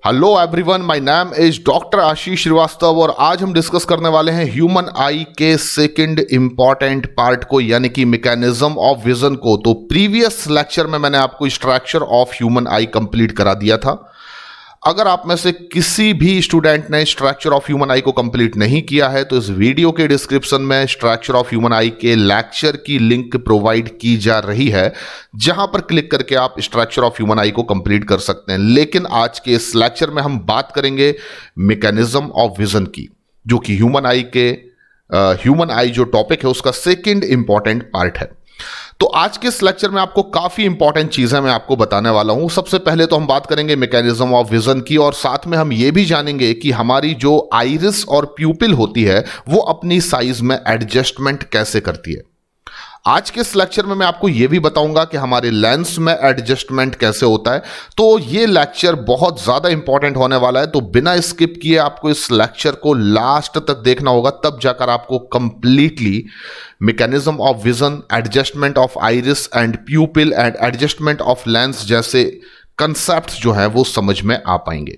Hello everyone, my name is doctor Ashish Shrivastava और आज हम डिस्कस करने वाले हैं ह्यूमन आई के सेकंड इंपॉर्टेंट पार्ट को, यानी कि मैकेनिज्म ऑफ विजन को। तो प्रीवियस लेक्चर में मैंने आपको structure of human I complete करा दिया था। अगर आप में से किसी भी स्टूडेंट ने स्ट्रक्चर ऑफ ह्यूमन आई को कंप्लीट नहीं किया है तो इस वीडियो के डिस्क्रिप्शन में स्ट्रक्चर ऑफ ह्यूमन आई के लेक्चर की लिंक प्रोवाइड की जा रही है, जहां पर क्लिक करके आप स्ट्रक्चर ऑफ ह्यूमन आई को कंप्लीट कर सकते हैं। लेकिन आज के इस लेक्चर में हम बात करेंगे मैकेनिज्म ऑफ विजन की, जो कि ह्यूमन आई जो टॉपिक है उसका सेकेंड इंपॉर्टेंट पार्ट है। तो आज के इस लेक्चर में आपको काफी इंपॉर्टेंट चीजें मैं आपको बताने वाला हूं। सबसे पहले तो हम बात करेंगे मैकेनिज्म ऑफ विजन की और साथ में हम ये भी जानेंगे कि हमारी जो आइरिस और प्यूपिल होती है वो अपनी साइज में एडजस्टमेंट कैसे करती है। आज के इस लेक्चर में मैं आपको यह भी बताऊंगा कि हमारे लेंस में एडजस्टमेंट कैसे होता है। तो ये लेक्चर बहुत ज्यादा इंपॉर्टेंट होने वाला है, तो बिना स्किप किए आपको इस लेक्चर को लास्ट तक देखना होगा, तब जाकर आपको completely mechanism of vision, adjustment of iris and प्यूपिल and adjustment of lens जैसे कंसेप्ट जो है वो समझ में आ पाएंगे।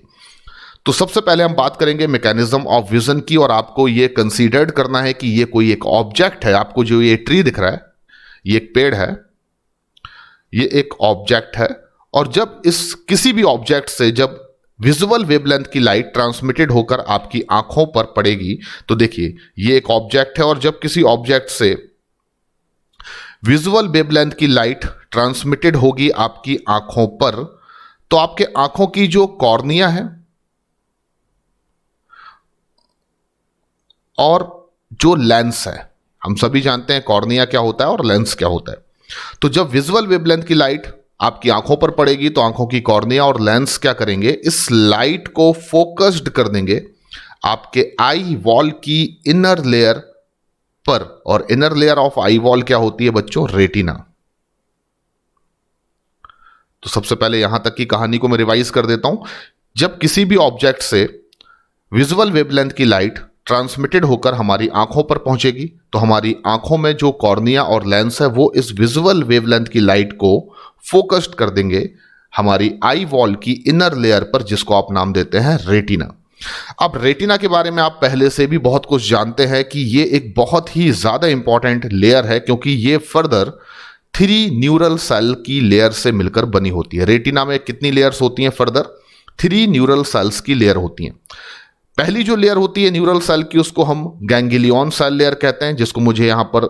तो सबसे पहले हम बात करेंगे मैकेनिज्म ऑफ विजन की और आपको ये कंसीडर्ड करना है कि ये कोई एक ऑब्जेक्ट है। आपको जो ये ट्री दिख रहा है, ये एक पेड़ है, ये एक ऑब्जेक्ट है और जब इस किसी भी ऑब्जेक्ट से जब विजुअल वेवलेंथ की लाइट ट्रांसमिटेड होकर आपकी आंखों पर पड़ेगी, तो देखिए ये एक ऑब्जेक्ट है और जब किसी ऑब्जेक्ट से विजुअल वेवलेंथ की लाइट ट्रांसमिटेड होगी आपकी आंखों पर, तो आपके आंखों की जो कॉर्निया है और जो लेंस है, हम सभी जानते हैं कॉर्निया क्या होता है और लेंस क्या होता है। तो जब विजुअल वेवलेंथ की लाइट आपकी आंखों पर पड़ेगी तो आंखों की कॉर्निया और लेंस क्या करेंगे, इस लाइट को फोकस्ड कर देंगे आपके आई वॉल की इनर लेयर पर। और inner layer of eye wall क्या होती है बच्चों? रेटिना। तो सबसे पहले यहां तक की कहानी को मैं रिवाइज कर देता हूं। जब किसी भी ऑब्जेक्ट से विजुअल वेवलेंथ की लाइट ट्रांसमिटेड होकर हमारी आंखों पर पहुंचेगी तो हमारी आंखों में जो कॉर्निया और लेंस है वो इस विजुअल वेवलेंथ की लाइट को फोकस्ड कर देंगे हमारी आई वॉल की इनर लेयर पर, जिसको आप नाम देते हैं रेटिना। अब रेटिना के बारे में आप पहले से भी बहुत कुछ जानते हैं कि ये एक बहुत ही ज्यादा इंपॉर्टेंट लेयर है, क्योंकि ये फर्दर 3 न्यूरल सेल की लेयर से मिलकर बनी होती है। रेटिना में कितनी लेयर्स होती हैं? फर्दर 3 न्यूरल सेल्स की लेयर होती हैं। पहली जो लेयर होती है न्यूरल सेल की, उसको हम गैंग्लियन सेल लेयर कहते हैं, जिसको मुझे यहां पर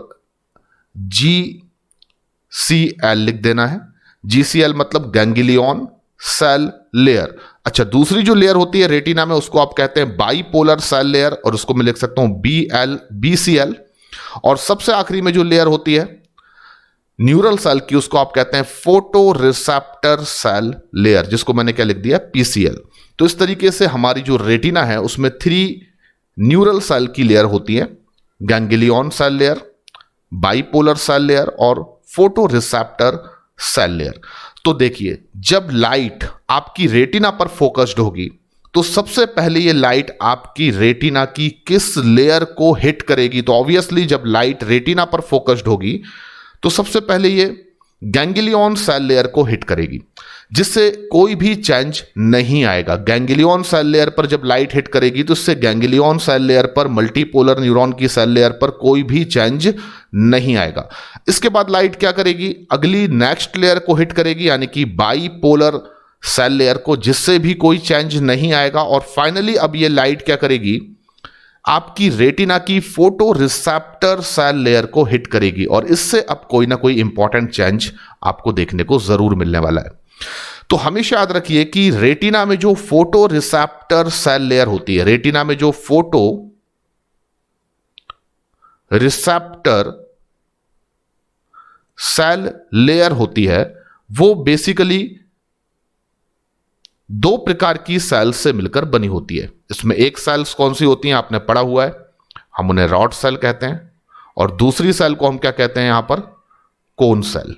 GCL लिख देना है। GCL मतलब गैंग्लियन सेल लेयर। अच्छा, दूसरी जो लेयर होती है रेटिना में उसको आप कहते हैं बाइपोलर सेल लेयर और उसको मैं लिख सकता हूं BCL। और सबसे आखिरी में जो लेयर होती है न्यूरल सेल की, उसको आप कहते हैं फोटो रिसेप्टर सेल लेयर, जिसको मैंने क्या लिख दिया? PCL। तो इस तरीके से हमारी जो रेटिना है उसमें 3 न्यूरल सेल की लेयर होती है, ganglion cell layer, bipolar cell layer और फोटो रिसेप्टर सेल लेयर। तो देखिए, जब लाइट आपकी रेटिना पर फोकस्ड होगी तो सबसे पहले ये लाइट आपकी रेटिना की किस लेयर को हिट करेगी? तो ऑब्वियसली जब लाइट रेटिना पर फोकस्ड होगी तो सबसे पहले ये गैंग्लियन सेल लेयर को हिट करेगी, जिससे कोई भी चेंज नहीं आएगा। गैंग्लियन सेल लेयर पर जब लाइट हिट करेगी तो इससे गैंग्लियन सेल लेयर पर, मल्टीपोलर न्यूरॉन की सेल लेयर पर कोई भी चेंज नहीं आएगा। इसके बाद लाइट क्या करेगी? अगली नेक्स्ट लेयर को हिट करेगी, यानी कि बाइपोलर सेल लेयर को, जिससे भी कोई चेंज नहीं आएगा। और फाइनली अब ये लाइट क्या करेगी? आपकी रेटिना की फोटो रिसेप्टर सेल लेयर को हिट करेगी और इससे अब कोई ना कोई इंपॉर्टेंट चेंज आपको देखने को जरूर मिलने वाला है। तो हमेशा याद रखिए कि रेटिना में जो फोटो रिसेप्टर सेल लेयर होती है, रेटिना में जो फोटो रिसेप्टर सेल लेयर होती है वो बेसिकली 2 प्रकार की सेल्स से मिलकर बनी होती है। इसमें एक सेल्स कौन सी होती हैं? आपने पढ़ा हुआ है, हम उन्हें रॉड सेल कहते हैं, और दूसरी सेल को हम क्या कहते हैं यहां पर? Cone cell.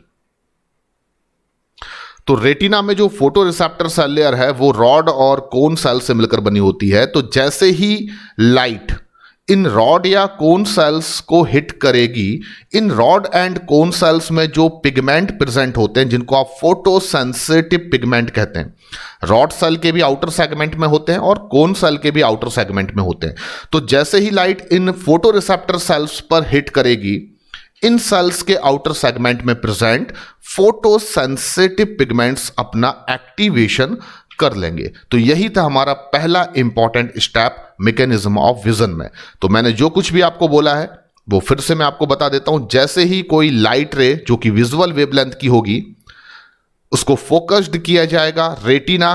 तो रेटिना में जो फोटो रिसेप्टर सेल लेयर है वो रॉड और कोन सेल से मिलकर बनी होती है। तो जैसे ही लाइट इन रॉड या कोन सेल्स को हिट करेगी। इन रॉड एंड कोन सेल्स में जो पिगमेंट प्रेजेंट होते हैं जिनको आप फोटोसेंसिटिव पिगमेंट कहते हैं, रॉड सेल के भी आउटर सेगमेंट में होते हैं और कोन सेल के भी आउटर सेगमेंट में होते हैं। तो जैसे ही लाइट इन फोटो रिसेप्टर सेल्स पर हिट करेगी, इन सेल्स के आउटर सेगमेंट में प्रेजेंट फोटोसेंसिटिव पिगमेंट्स अपना एक्टिवेशन कर लेंगे। तो यही था हमारा पहला important step mechanism of vision में। तो मैंने जो कुछ भी आपको बोला है वो फिर से मैं आपको बता देता हूं। जैसे ही कोई लाइट रे जो कि विजुअल वेवलेंथ की होगी उसको फोकस्ड किया जाएगा रेटिना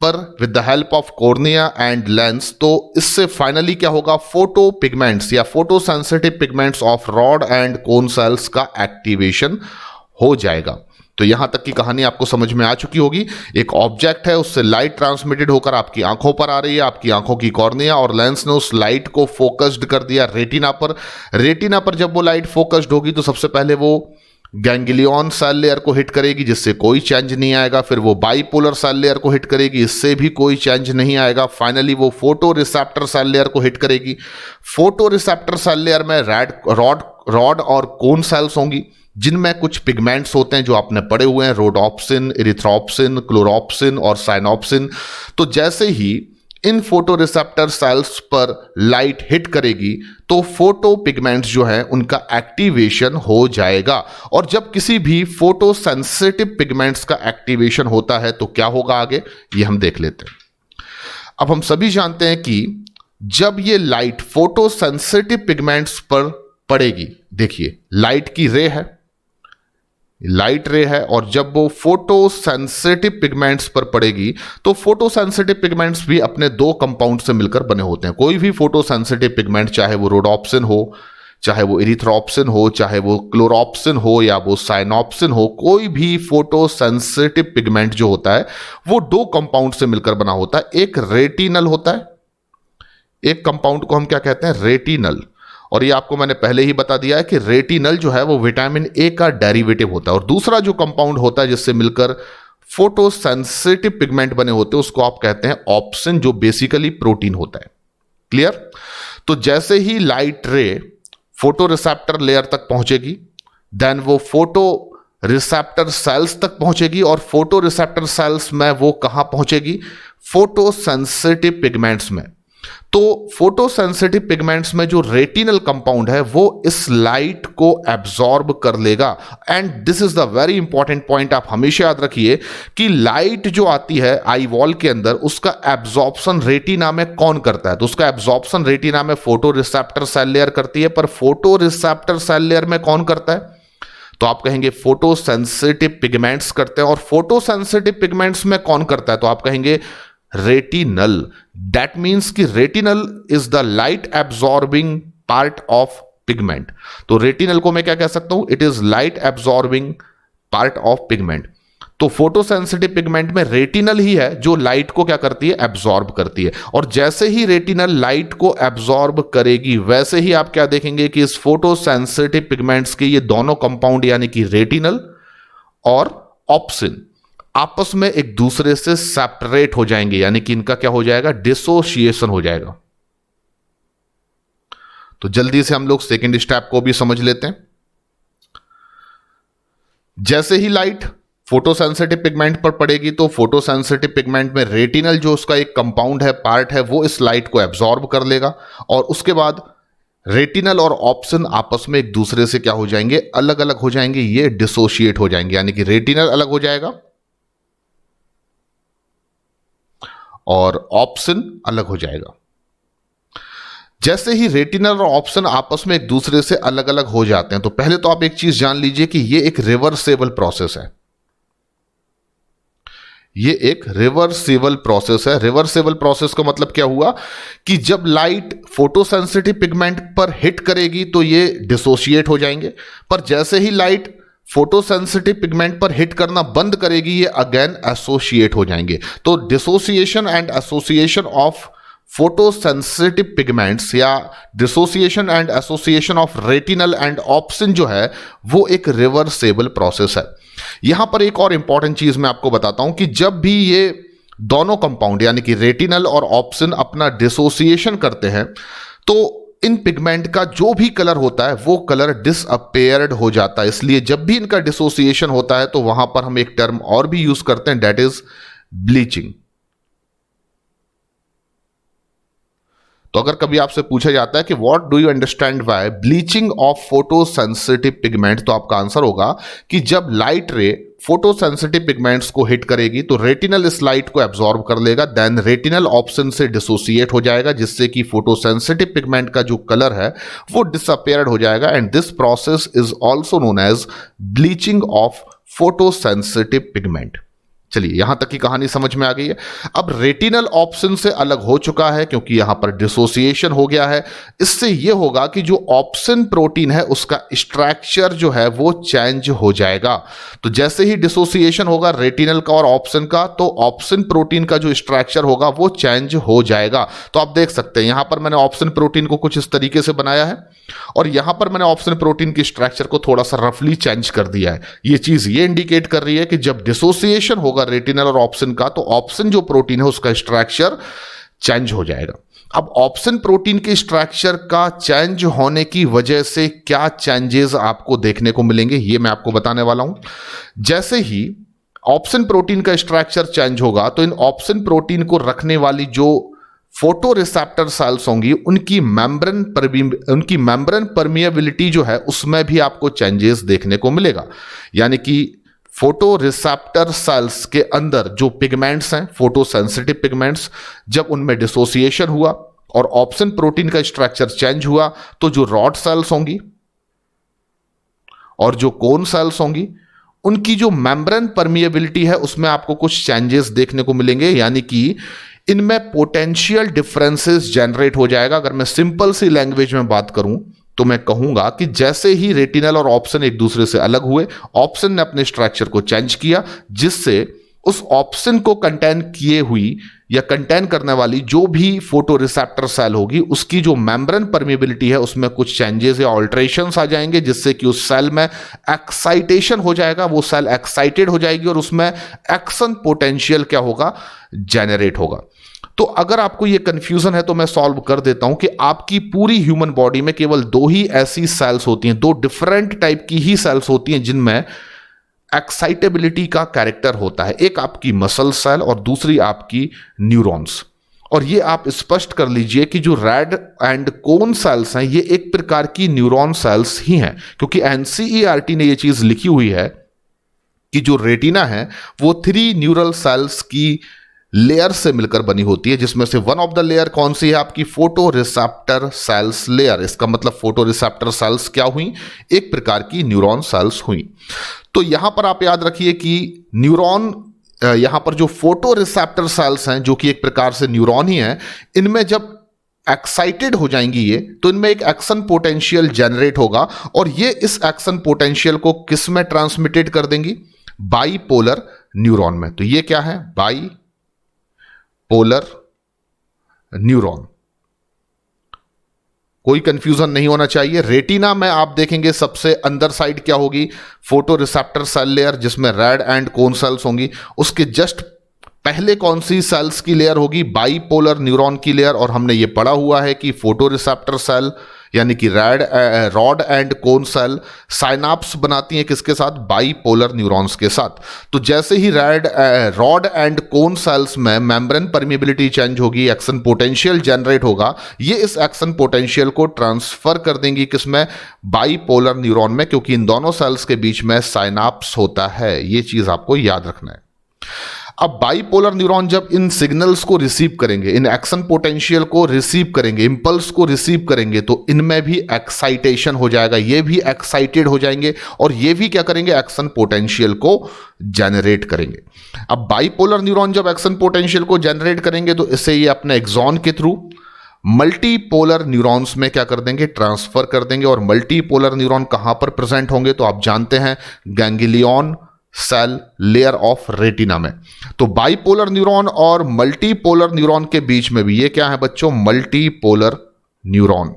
पर with the help of cornea and lens, तो इससे फाइनली क्या होगा, फोटो पिगमेंट्स या photosensitive pigments of rod and cone cells का एक्टिवेशन हो जाएगा। तो यहां तक की कहानी आपको समझ में आ चुकी होगी। एक ऑब्जेक्ट है, उससे लाइट ट्रांसमिटेड होकर आपकी आंखों पर आ रही है, आपकी आंखों की कॉर्निया और लेंस ने उस लाइट को फोकस्ड कर दिया रेटिना पर। रेटिना पर जब वो लाइट फोकस्ड होगी तो सबसे पहले वो गैंग्लियन सेल लेयर को हिट करेगी जिससे कोई चेंज नहीं आएगा, फिर वो बाइपोलर सेल लेयर को हिट करेगी, इससे भी कोई चेंज नहीं आएगा। फाइनली वो फोटो रिसेप्टर सेल लेयर को हिट करेगी। फोटो रिसेप्टर सेल लेयर में रॉड और कोन सेल्स होंगी जिनमें कुछ पिगमेंट्स होते हैं जो आपने पढ़े हुए हैं, रोडोप्सिन, इरिथ्रोप्सिन, क्लोरोप्सिन और साइनोप्सिन। तो जैसे ही इन फोटो रिसेप्टर सेल्स पर लाइट हिट करेगी तो फोटो पिगमेंट्स जो है उनका एक्टिवेशन हो जाएगा। और जब किसी भी फोटो सेंसिटिव पिगमेंट्स का एक्टिवेशन होता है तो क्या होगा आगे, ये हम देख लेते हैं। अब हम सभी जानते हैं कि जब ये लाइट फोटो सेंसिटिव पिगमेंट्स पर पड़ेगी, देखिए लाइट की रे है, लाइट रे है, और जब वो फोटो सेंसिटिव पिगमेंट्स पर पड़ेगी तो फोटो सेंसिटिव पिगमेंट्स भी अपने दो कंपाउंड से मिलकर बने होते हैं। कोई भी फोटो सेंसिटिव पिगमेंट, चाहे वो रोडोप्सिन हो, चाहे वो इरिथ्रोप्सिन हो, चाहे वो क्लोरोप्सिन हो या वो साइनोप्सिन हो, कोई भी फोटो सेंसिटिव पिगमेंट जो होता है वो दो कंपाउंड से मिलकर बना होता है। एक रेटिनल होता है, एक कंपाउंड को हम क्या कहते हैं, रेटिनल। और ये आपको मैंने पहले ही बता दिया है कि रेटिनल जो है वो विटामिन ए का डेरिवेटिव होता है। और दूसरा जो कंपाउंड होता है जिससे मिलकर फोटोसेंसिटिव पिगमेंट बने होते हैं उसको आप कहते हैं ऑप्सिन, जो बेसिकली प्रोटीन होता है। क्लियर? तो जैसे ही light ray photoreceptor layer तक पहुंचेगी, देन वो फोटो रिसेप्टर सेल्स तक पहुंचेगी, और फोटो रिसेप्टर सेल्स में वो कहां पहुंचेगी, फोटोसेंसिटिव पिगमेंट्स में। तो फोटोसेंसिटिव पिगमेंट्स में जो रेटिनल कंपाउंड है वो इस लाइट को एब्जॉर्ब कर लेगा। And this is the very important point, आप हमेशा याद रखिए कि लाइट जो आती है आई वॉल के अंदर उसका एब्जॉर्प्शन रेटिना में कौन करता है, तो उसका एब्जॉर्प्शन रेटिना में फोटो रिसेप्टर सेल लेयर करती है, पर फोटो रिसेप्टर सेल लेयर में कौन करता है, तो आप कहेंगे फोटो सेंसिटिव पिगमेंट्स करते हैं। और फोटो सेंसिटिव पिगमेंट्स में कौन करता है, तो आप कहेंगे रेटिनल। दैट मीन्स कि retinal is the light absorbing part of pigment. तो रेटिनल को मैं क्या कह सकता हूं, it is light absorbing part of pigment. तो फोटोसेंसिटिव पिगमेंट में रेटिनल ही है जो लाइट को क्या करती है, एब्जॉर्ब करती है। और जैसे ही रेटिनल लाइट को एब्जॉर्ब करेगी वैसे ही आप क्या देखेंगे कि इस फोटोसेंसिटिव पिगमेंट्स के ये दोनों कंपाउंड यानी कि रेटिनल और ऑप्सिन आपस में एक दूसरे से सेपरेट हो जाएंगे, यानी कि इनका क्या हो जाएगा, डिसोसिएशन हो जाएगा। तो जल्दी से हम लोग सेकंड स्टेप को भी समझ लेते हैं। जैसे ही लाइट फोटोसेंसिटिव पिगमेंट पर पड़ेगी तो फोटोसेंसिटिव पिगमेंट में रेटिनल जो उसका एक कंपाउंड है, पार्ट है, वो इस लाइट को एब्जॉर्ब कर लेगा, और उसके बाद रेटिनल और ऑप्सिन आपस में एक दूसरे से क्या हो जाएंगे, अलग अलग हो जाएंगे, ये डिसोशिएट हो जाएंगे। यानी कि रेटिनल अलग हो जाएगा और ऑप्सिन अलग हो जाएगा। जैसे ही रेटिनल और ऑप्सिन आपस में एक दूसरे से अलग अलग हो जाते हैं तो पहले तो आप एक चीज जान लीजिए कि ये एक रिवर्सेबल प्रोसेस है। ये एक रिवर्सेबल प्रोसेस है। रिवर्सेबल प्रोसेस का मतलब क्या हुआ कि जब लाइट फोटोसेंसिटिव पिगमेंट पर हिट करेगी तो ये डिसोशिएट हो जाएंगे, पर जैसे ही लाइट फोटोसेंसिटिव पिगमेंट पर हिट करना बंद करेगी ये अगेन एसोसिएट हो जाएंगे। तो dissociation and association of photosensitive pigments या dissociation and association of retinal and opsin जो है वो एक रिवर्सेबल प्रोसेस है। यहां पर एक और इंपॉर्टेंट चीज मैं आपको बताता हूं कि जब भी ये दोनों कंपाउंड यानी कि रेटिनल और ऑप्सिन अपना डिसोसिएशन करते हैं तो इन पिगमेंट का जो भी कलर होता है वो कलर डिसअपेयर्ड हो जाता है। इसलिए जब भी इनका डिसोसिएशन होता है तो वहां पर हम एक टर्म और भी यूज करते हैं, दैट इज ब्लीचिंग। तो अगर कभी आपसे पूछा जाता है कि what do you understand by bleaching of photosensitive pigment, तो आपका आंसर होगा कि जब लाइट रे फोटोसेंसिटिव पिगमेंट्स को हिट करेगी तो रेटिनल इस लाइट को एब्जॉर्ब कर लेगा, देन रेटिनल ऑप्शन से डिसोसिएट हो जाएगा, जिससे कि फोटोसेंसिटिव पिगमेंट का जो कलर है वो डिसअपेयर्ड हो जाएगा। And this process is also known as bleaching of photosensitive pigment. चलिए यहां तक की कहानी समझ में आ गई है। अब रेटिनल ऑप्शन से अलग हो चुका है क्योंकि यहां पर डिसोसिएशन हो गया है। इससे यह होगा कि जो ऑप्शन प्रोटीन है उसका स्ट्रक्चर जो है वो चेंज हो जाएगा। तो जैसे ही डिसोसिएशन होगा रेटिनल का और ऑप्शन का, तो ऑप्शन प्रोटीन का जो स्ट्रक्चर होगा वो चेंज हो जाएगा। तो आप देख सकते हैं यहां पर मैंने ऑप्शन प्रोटीन को कुछ इस तरीके से बनाया है और यहां पर मैंने ऑप्शन प्रोटीन की स्ट्रक्चर को थोड़ा सा रफली चेंज कर दिया है। ये चीज ये इंडिकेट कर रही है कि जब डिसोसिएशन होगा रेटिनल और ऑप्शन का, तो ऑप्शन जो प्रोटीन है उसका स्ट्रक्चर चेंज हो जाएगा। अब ऑप्शन प्रोटीन के स्ट्रक्चर का चेंज होने की वजह से क्या चेंजेस आपको देखने को मिलेंगे ये मैं आपको बताने वाला हूं। जैसे ही ऑप्शन प्रोटीन का स्ट्रक्चर चेंज होगा तो इन ऑप्शन प्रोटीन को रखने वाली जो फोटो रिसेप्टर सेल्स होंगी उनकी मेम्ब्रेन परमिएबिलिटी जो है उसमें भी आपको चेंजेस देखने को मिलेगा। यानी कि फोटो रिसेप्टर सेल्स के अंदर जो पिगमेंट्स हैं फोटोसेंसिटिव पिगमेंट्स, जब उनमें डिसोसिएशन हुआ और ऑप्शन प्रोटीन का स्ट्रक्चर चेंज हुआ तो जो रॉड सेल्स होंगी और जो कोन सेल्स होंगी उनकी जो मेम्ब्रेन परमिएबिलिटी है उसमें आपको कुछ चेंजेस देखने को मिलेंगे। यानी कि इनमें पोटेंशियल डिफरेंसेस जनरेट हो जाएगा। अगर मैं सिंपल सी लैंग्वेज में बात करूं तो मैं कहूंगा कि जैसे ही रेटिनल और ऑप्शन एक दूसरे से अलग हुए, ऑप्शन ने अपने स्ट्रक्चर को चेंज किया, जिससे उस ऑप्शन को कंटेन किए हुई या कंटेन करने वाली जो भी फोटो रिसेप्टर सेल होगी उसकी जो मेम्ब्रेन परमिएबिलिटी है उसमें कुछ चेंजेस या ऑल्टरेशंस आ जाएंगे, जिससे कि उस सेल में एक्साइटेशन हो जाएगा, वो सेल एक्साइटेड हो जाएगी और उसमें एक्शन पोटेंशियल क्या होगा, जेनरेट होगा। तो अगर आपको ये कंफ्यूजन है तो मैं सॉल्व कर देता हूं कि आपकी पूरी ह्यूमन बॉडी में केवल दो ही ऐसी सेल्स होती हैं, दो डिफरेंट टाइप की ही सेल्स होती हैं जिनमें एक्साइटेबिलिटी का कैरेक्टर होता है। एक आपकी मसल सेल और दूसरी आपकी न्यूरॉन्स। और ये आप स्पष्ट कर लीजिए कि जो रेड एंड कोन सेल्स हैं ये एक प्रकार की न्यूरॉन सेल्स ही हैं, क्योंकि एनसीईआरटी ने ये चीज लिखी हुई है कि जो रेटिना है वो 3 न्यूरल सेल्स की लेयर से मिलकर बनी होती है, जिसमें से वन ऑफ द लेयर कौन सी है, आपकी फोटो रिसेप्टर सेल्स लेयर। इसका मतलब फोटो रिसेप्टर सेल्स क्या हुई, एक प्रकार की न्यूरॉन सेल्स हुई। तो यहां पर आप याद रखिए कि न्यूरॉन, यहां पर जो फोटो रिसेप्टर सेल्स हैं जो कि एक प्रकार से न्यूरॉन ही हैं, इनमें जब एक्साइटेड हो जाएंगी ये, तो इनमें एक एक्शन पोटेंशियल जनरेट होगा और ये इस एक्शन पोटेंशियल को किस में ट्रांसमिटेड कर देंगी, बाईपोलर न्यूरॉन में। तो ये क्या है, बाईपोलर न्यूरॉन। कोई कंफ्यूजन नहीं होना चाहिए। रेटिना में आप देखेंगे सबसे अंदर साइड क्या होगी, फोटो रिसेप्टर सेल लेयर जिसमें रेड एंड कोन सेल्स होंगी। उसके जस्ट पहले कौन सी सेल्स की लेयर होगी, बाईपोलर न्यूरॉन की लेयर। और हमने ये पढ़ा हुआ है कि फोटो रिसेप्टर सेल यानी कि rod and cone cell synapse बनाती हैं किसके साथ, बाईपोलर न्यूरॉन्स के साथ। तो जैसे ही रॉड एंड कोन सेल्स में मेम्ब्रेन परमिएबिलिटी चेंज होगी, एक्शन पोटेंशियल जनरेट होगा, ये इस एक्शन पोटेंशियल को ट्रांसफर कर देंगी किसमें, बाईपोलर न्यूरॉन में, क्योंकि इन दोनों सेल्स के बीच में साइनाप्स होता है। ये चीज आपको याद रखना है। अब बाईपोलर न्यूरॉन जब इन सिग्नल्स को रिसीव करेंगे, इन एक्शन पोटेंशियल को रिसीव करेंगे, इंपल्स को रिसीव करेंगे, तो इनमें भी एक्साइटेशन हो जाएगा, ये भी एक्साइटेड हो जाएंगे और ये भी क्या करेंगे, एक्शन पोटेंशियल को जनरेट करेंगे। अब बाईपोलर न्यूरॉन जब एक्शन पोटेंशियल को जनरेट करेंगे तो इसे ये अपने एक्सॉन के थ्रू मल्टीपोलर न्यूरॉन्स में क्या कर देंगे, ट्रांसफर कर देंगे। और मल्टीपोलर न्यूरॉन कहां पर प्रेजेंट होंगे, तो आप जानते हैं ganglion cell layer of retina में। तो बाईपोलर न्यूरॉन और मल्टीपोलर न्यूरॉन के बीच में भी ये क्या है बच्चों, मल्टीपोलर न्यूरॉन।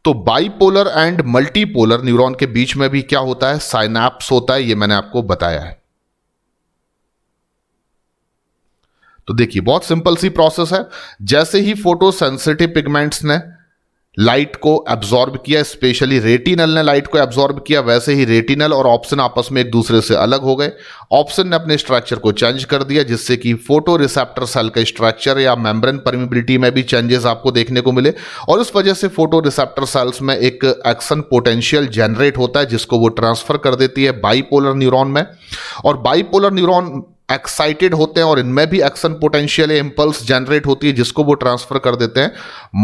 तो बाईपोलर एंड मल्टीपोलर न्यूरॉन के बीच में भी क्या होता है, साइनाप्स होता है, ये मैंने आपको बताया है। तो देखिए बहुत सिंपल सी प्रोसेस है। जैसे ही फोटो सेंसिटिव पिगमेंट्स ने लाइट को एब्जॉर्ब किया, स्पेशली रेटिनल ने लाइट को एब्जॉर्ब किया, वैसे ही रेटिनल और ऑप्सन आपस में एक दूसरे से अलग हो गए। ऑप्सन ने अपने स्ट्रक्चर को चेंज कर दिया जिससे कि फोटो रिसेप्टर सेल का स्ट्रक्चर या मेम्ब्रेन परमिबिलिटी में भी चेंजेस आपको देखने को मिले, और इस वजह से फोटो रिसेप्टर सेल्स में एक एक्शन पोटेंशियल जनरेट होता है जिसको वो ट्रांसफर कर देती है बाइपोलर न्यूरॉन में। और बाइपोलर न्यूरॉन एक्साइटेड होते हैं और इनमें भी एक्शन पोटेंशियल इंपल्स जनरेट होती है जिसको वो ट्रांसफर कर देते हैं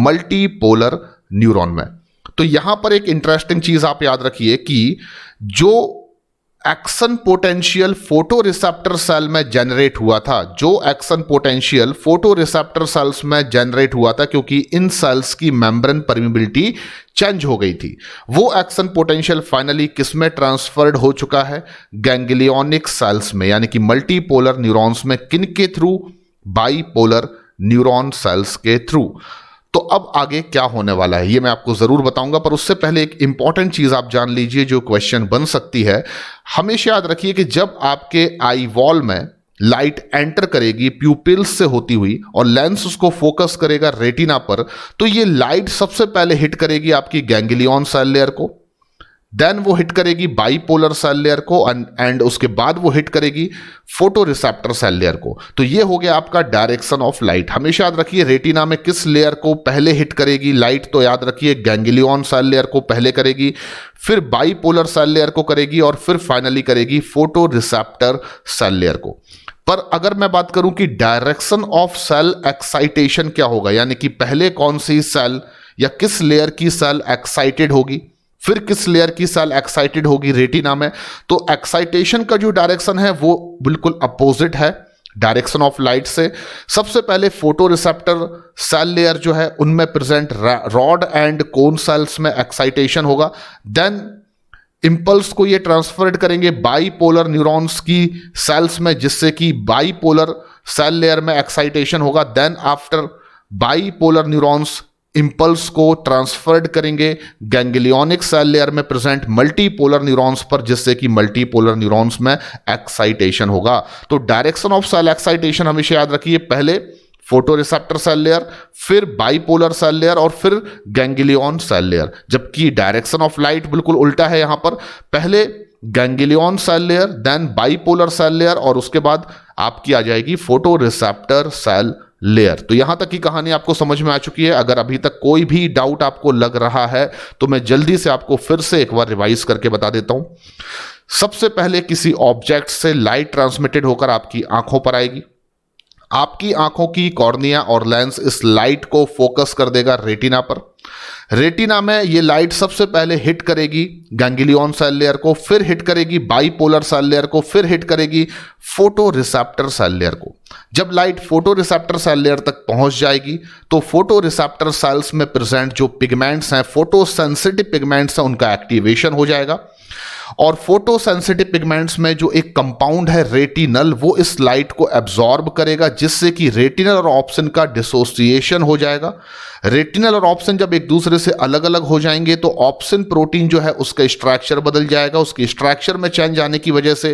मल्टीपोलर न्यूरॉन में। तो यहां पर एक इंटरेस्टिंग चीज आप याद रखिए कि जो action potential photo receptor cell में जनरेट हुआ था, जो action potential photoreceptor cells में जनरेट हुआ था, क्योंकि इन सेल्स की मेम्ब्रेन परमिबिलिटी चेंज हो गई थी, वो एक्शन पोटेंशियल फाइनली किस में ट्रांसफर्ड हो चुका है? गैंग्लियोनिक सेल्स में, यानी कि मल्टीपोलर न्यूरॉन्स में। किन के थ्रू? बाइपोलर न्यूरॉन सेल्स के थ्रू। तो अब आगे क्या होने वाला है ये मैं आपको जरूर बताऊंगा, पर उससे पहले एक इंपॉर्टेंट चीज आप जान लीजिए जो क्वेश्चन बन सकती है। हमेशा याद रखिए कि जब आपके आई वॉल में लाइट एंटर करेगी प्यूपिल्स से होती हुई और लेंस उसको फोकस करेगा रेटिना पर, तो ये लाइट सबसे पहले हिट करेगी आपकी गैंग्लियन सेल लेयर को, देन वो हिट करेगी बाइपोलर सेल लेयर को, एंड उसके बाद वो हिट करेगी फोटो रिसेप्टर सेल लेयर को। तो ये हो गया आपका डायरेक्शन ऑफ लाइट। हमेशा याद रखिए रेटिना में किस लेयर को पहले हिट करेगी लाइट, तो याद रखिए गैंग्लियन सेल लेयर को पहले करेगी, फिर बाइपोलर सेल लेयर को करेगी और फिर फाइनली करेगी फोटो रिसेप्टर सेल लेयर को। पर अगर मैं बात करूं कि डायरेक्शन ऑफ सेल एक्साइटेशन क्या होगा, यानी कि पहले कौन सी सेल या किस लेयर की सेल एक्साइटेड होगी, फिर किस लेयर की सेल एक्साइटेड होगी रेटिना में, तो एक्साइटेशन का जो डायरेक्शन है वो बिल्कुल अपोजिट है डायरेक्शन ऑफ लाइट से। सबसे पहले फोटो रिसेप्टर सेल लेयर जो है उनमें present rod and cone cells में एक्साइटेशन होगा, देन इंपल्स को ये ट्रांसफर्ड करेंगे बाइपोलर न्यूरॉन्स की सेल्स में जिससे कि बाइपोलर सेल लेयर में एक्साइटेशन होगा, then after bipolar neurons impulse को ट्रांसफर्ड करेंगे गैंग्लियोनिक सेल लेयर में प्रेजेंट मल्टीपोलर न्यूरॉन्स पर जिससे कि मल्टीपोलर न्यूरॉन्स में एक्साइटेशन होगा। तो डायरेक्शन ऑफ सेल एक्साइटेशन हमेशा याद रखिए, पहले फोटो रिसेप्टर सेल लेयर, फिर बाइपोलर सेल लेयर और फिर गैंग्लियन सेल लेयर, जबकि डायरेक्शन ऑफ लाइट बिल्कुल उल्टा है। यहां पर पहले ganglion cell layer, then bipolar cell layer और उसके बाद आपकी आ जाएगी फोटो रिसेप्टर सेल लेयर। तो यहां तक की कहानी आपको समझ में आ चुकी है। अगर अभी तक कोई भी डाउट आपको लग रहा है तो मैं जल्दी से आपको फिर से एक बार रिवाइज करके बता देता हूं। सबसे पहले किसी ऑब्जेक्ट से लाइट ट्रांसमिटेड होकर आपकी आंखों पर आएगी, आपकी आंखों की कॉर्निया और लेंस इस लाइट को फोकस कर देगा रेटिना पर। रेटिना में ये लाइट सबसे पहले हिट करेगी गैंग्लियन सेल लेयर को, फिर हिट करेगी बाइपोलर सेल लेयर को, फिर हिट करेगी फोटो रिसेप्टर सेल लेयर को। जब light photo receptor cell layer तक पहुंच जाएगी तो फोटो रिसेप्टर सेल्स में प्रेजेंट जो पिगमेंट्स हैं, फोटो सेंसिटिव पिगमेंट्स हैं, उनका एक्टिवेशन हो जाएगा और फोटो सेंसिटिव पिगमेंट्स में जो एक कंपाउंड है रेटिनल, वो इस लाइट को एब्जॉर्ब करेगा जिससे कि रेटिनल और ऑप्सन का डिसोसिएशन हो जाएगा। रेटिनल और ऑप्सन जब एक दूसरे से अलग अलग हो जाएंगे तो ऑप्सन प्रोटीन जो है उसका स्ट्रक्चर बदल जाएगा। उसकी स्ट्रक्चर में चेंज आने की वजह से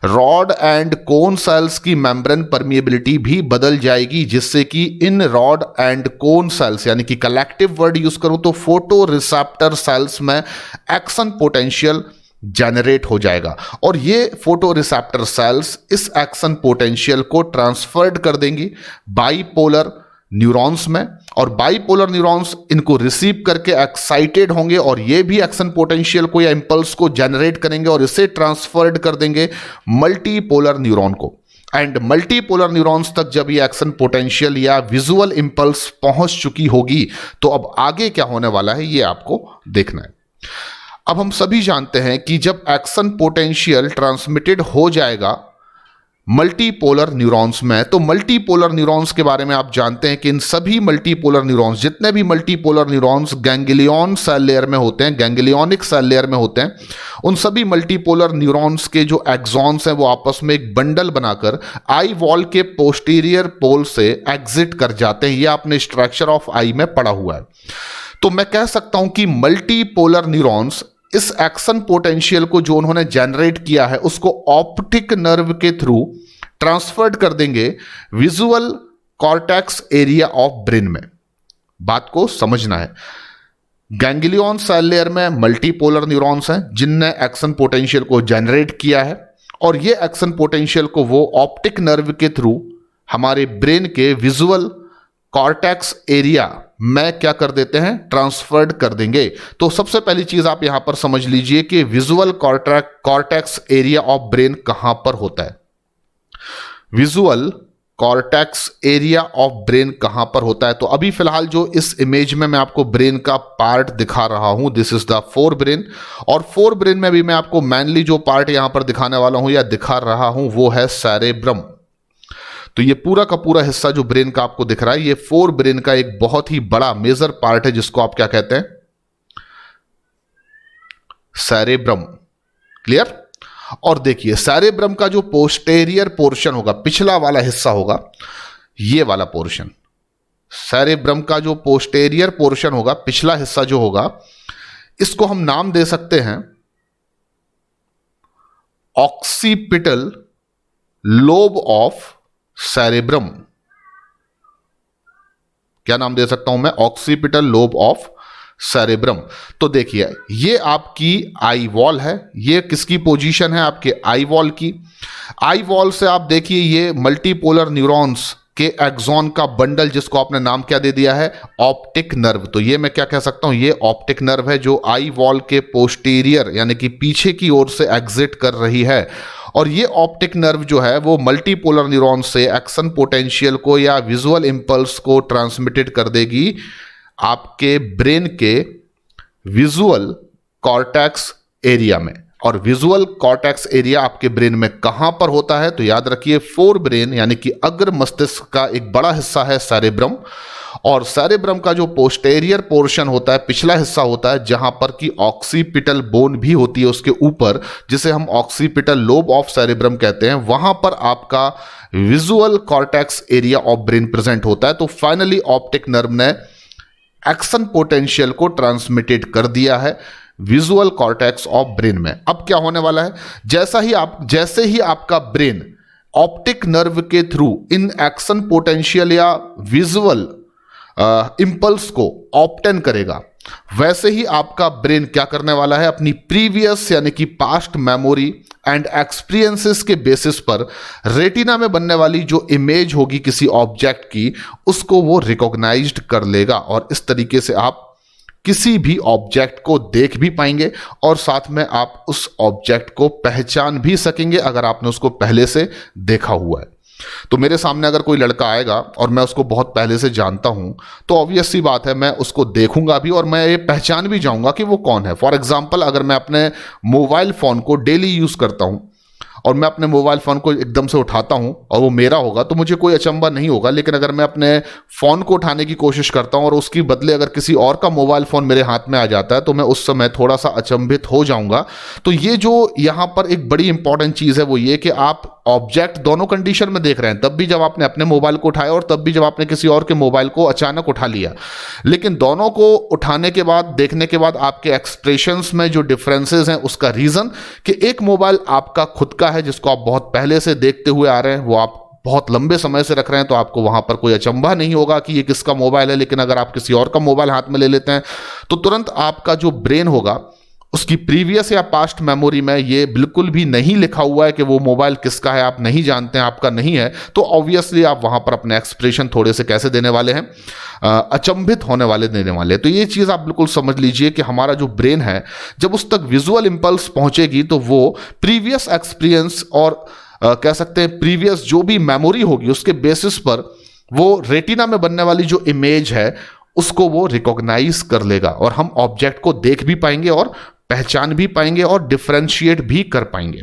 रॉड एंड कोन सेल्स की मेम्ब्रेन परमिएबिलिटी भी बदल जाएगी जिससे कि इन रॉड एंड कोन सेल्स, यानी कि कलेक्टिव वर्ड यूज करूं तो फोटो रिसेप्टर सेल्स में एक्शन पोटेंशियल जनरेट हो जाएगा और ये फोटो रिसेप्टर सेल्स इस एक्शन पोटेंशियल को ट्रांसफर्ड कर देंगी बाइपोलर न्यूरॉन्स में और बाइपोलर न्यूरॉन्स इनको रिसीव करके एक्साइटेड होंगे और ये भी एक्शन पोटेंशियल को या इंपल्स को जनरेट करेंगे और इसे ट्रांसफर्ड कर देंगे मल्टीपोलर न्यूरॉन को। एंड मल्टीपोलर न्यूरॉन्स तक जब ये एक्शन पोटेंशियल या विजुअल इंपल्स पहुंच चुकी होगी तो अब आगे क्या होने वाला है ये आपको देखना है। अब हम सभी जानते हैं कि जब एक्शन पोटेंशियल ट्रांसमिटेड हो जाएगा मल्टीपोलर न्यूरॉन्स में, तो मल्टीपोलर न्यूरॉन्स के बारे में आप जानते हैं कि इन सभी मल्टीपोलर न्यूरॉन्स, जितने भी multipolar neurons ganglion cell layer में होते हैं, गैंग्लियोनिक सेल लेयर में होते हैं, उन सभी मल्टीपोलर न्यूरॉन्स के जो एक्सॉन्स हैं वो आपस में एक बंडल बनाकर आई वॉल के पोस्टीरियर पोल से एग्जिट कर जाते हैं। ये आपने स्ट्रक्चर ऑफ आई में पढ़ा हुआ है। तो मैं कह सकता हूं कि मल्टीपोलर न्यूरॉन्स इस एक्शन पोटेंशियल को जो उन्होंने जनरेट किया है उसको ऑप्टिक नर्व के थ्रू ट्रांसफर्ड कर देंगे visual cortex area of brain में। बात को समझना है। गैंग्लियन सेल लेयर में मल्टीपोलर न्यूरॉन्स हैं जिनने एक्शन पोटेंशियल को जनरेट किया है, और ये एक्शन पोटेंशियल को वो ऑप्टिक नर्व के थ्रू हमारे ब्रेन के विजुअल कॉर्टेक्स एरिया में क्या कर देते हैं, ट्रांसफर्ड कर देंगे। तो सबसे पहली चीज आप यहां पर समझ लीजिए कि visual cortex area of brain कहां पर होता है। Visual cortex area of brain कहां पर होता है? तो अभी फिलहाल जो इस इमेज में मैं आपको ब्रेन का पार्ट दिखा रहा हूं, this is the fore brain, और फोर ब्रेन में भी मैं आपको मेनली जो पार्ट यहां पर दिखाने वाला हूं या दिखा रहा हूं वो है सेरेब्रम। तो ये पूरा का पूरा हिस्सा जो ब्रेन का आपको दिख रहा है, ये फोर ब्रेन का एक बहुत ही बड़ा मेजर पार्ट है जिसको आप क्या कहते हैं, सेरेब्रम। क्लियर? और देखिए सेरेब्रम का जो पोस्टेरियर पोर्शन होगा, पिछला वाला हिस्सा होगा, ये वाला पोर्शन, सेरेब्रम का जो पोस्टेरियर पोर्शन होगा, पिछला हिस्सा जो होगा, इसको हम नाम दे सकते हैं ऑक्सीपिटल लोब ऑफ सेरेब्रम। क्या नाम दे सकता हूं मैं? Occipital lobe of cerebrum. तो देखिए ये आपकी आई वॉल है, ये किसकी पोजीशन है? आपके आई वॉल की। आई वॉल से आप देखिए ये मल्टीपोलर न्यूरॉन्स के एक्सॉन का बंडल, जिसको आपने नाम क्या दे दिया है, ऑप्टिक नर्व। तो ये मैं क्या कह सकता हूं, ये ऑप्टिक नर्व है जो आई वॉल के पोस्टीरियर यानी कि पीछे की ओर से एग्जिट कर रही है। और ये ऑप्टिक नर्व जो है वो मल्टीपोलर न्यूरॉन से एक्शन पोटेंशियल को या विजुअल इंपल्स को ट्रांसमिटेड कर देगी आपके ब्रेन के विजुअल कॉर्टेक्स एरिया में। और विजुअल कॉर्टेक्स एरिया आपके ब्रेन में कहां पर होता है? तो याद रखिए फोर ब्रेन यानी कि अग्र मस्तिष्क का एक बड़ा हिस्सा है सेरेब्रम, और सेरेब्रम का जो पोस्टेरियर पोर्शन होता है, पिछला हिस्सा होता है, जहां पर कि ऑक्सीपिटल बोन भी होती है उसके ऊपर, जिसे हम ऑक्सीपिटल लोब ऑफ सेरेब्रम कहते हैं, वहां पर आपका visual cortex area of brain present होता है। तो फाइनली ऑप्टिक नर्व ने एक्शन पोटेंशियल को ट्रांसमिटेड कर दिया है विजुअल कॉर्टेक्स ऑफ ब्रेन में। अब क्या होने वाला है, जैसे ही आपका ब्रेन ऑप्टिक नर्व के थ्रू इन एक्शन पोटेंशियल या विजुअल इंपल्स को ऑप्टेन करेगा, वैसे ही आपका ब्रेन क्या करने वाला है, अपनी प्रीवियस यानी कि पास्ट मेमोरी एंड एक्सपीरियंसेस के बेसिस पर रेटिना में बनने वाली जो इमेज होगी किसी ऑब्जेक्ट की, उसको वो रिकॉग्नाइज्ड कर लेगा। और इस तरीके से आप किसी भी ऑब्जेक्ट को देख भी पाएंगे और साथ में आप उस ऑब्जेक्ट को पहचान भी सकेंगे अगर आपने उसको पहले से देखा हुआ है। तो मेरे सामने अगर कोई लड़का आएगा और मैं उसको बहुत पहले से जानता हूं, तो ऑब्वियस सी बात है मैं उसको देखूंगा भी और मैं ये पहचान भी जाऊंगा कि वो कौन है। फॉर एग्जांपल, अगर मैं अपने मोबाइल फ़ोन को डेली यूज़ करता हूं और मैं अपने मोबाइल फ़ोन को एकदम से उठाता हूं और वो मेरा होगा, तो मुझे कोई अचंभा नहीं होगा। लेकिन अगर मैं अपने फ़ोन को उठाने की कोशिश करता हूं और उसकी बदले अगर किसी और का मोबाइल फ़ोन मेरे हाथ में आ जाता है, तो मैं उस समय थोड़ा सा अचंभित हो जाऊंगा। तो ये जो यहाँ पर एक बड़ी इंपॉर्टेंट चीज़ है वो ये कि आप ऑब्जेक्ट दोनों कंडीशन में देख रहे हैं, तब भी जब आपने अपने मोबाइल को उठाया और तब भी जब आपने किसी और के मोबाइल को अचानक उठा लिया। लेकिन दोनों को उठाने के बाद, देखने के बाद आपके एक्सप्रेशंस में जो डिफरेंसेस हैं, उसका रीज़न कि एक मोबाइल आपका खुद का है जिसको आप बहुत पहले से देखते हुए आ रहे हैं, वो आप बहुत लंबे समय से रख रहे हैं, तो आपको वहां पर कोई अचंभा नहीं होगा कि ये किसका मोबाइल है। लेकिन अगर आप किसी और का मोबाइल हाथ में ले लेते हैं तो तुरंत आपका जो ब्रेन होगा उसकी प्रीवियस या पास्ट मेमोरी में ये बिल्कुल भी नहीं लिखा हुआ है कि वो मोबाइल किसका है, आप नहीं जानते हैं, आपका नहीं है, तो ऑब्वियसली आप वहां पर अपने एक्सप्रेशन थोड़े से कैसे देने वाले हैं, अचंभित होने वाले देने वाले हैं। तो ये चीज़ आप बिल्कुल समझ लीजिए कि हमारा जो ब्रेन है, जब उस तक विजुअल इंपल्स पहुंचेगी तो वो प्रीवियस एक्सपीरियंस और कह सकते हैं प्रीवियस जो भी मेमोरी होगी उसके बेसिस पर वो रेटिना में बनने वाली जो इमेज है उसको वो रिकॉग्नाइज कर लेगा और हम ऑब्जेक्ट को देख भी पाएंगे और पहचान भी पाएंगे और डिफरेंशिएट भी कर पाएंगे।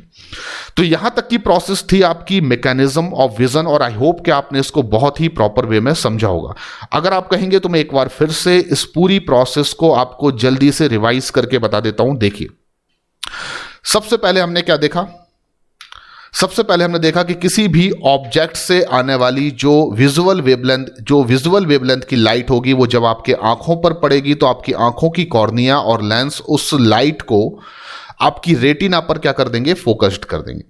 तो यहां तक की प्रोसेस थी आपकी मैकेनिज्म ऑफ विजन, और आई होप कि आपने इसको बहुत ही प्रॉपर वे में समझा होगा। अगर आप कहेंगे तो मैं एक बार फिर से इस पूरी प्रोसेस को आपको जल्दी से रिवाइज करके बता देता हूं। देखिए, सबसे पहले हमने क्या देखा? सबसे पहले हमने देखा कि किसी भी ऑब्जेक्ट से आने वाली जो विजुअल वेवलेंथ की लाइट होगी, वो जब आपके आंखों पर पड़ेगी तो आपकी आंखों की कॉर्निया और लेंस उस लाइट को आपकी रेटिना पर क्या कर देंगे, फोकस्ड कर देंगे।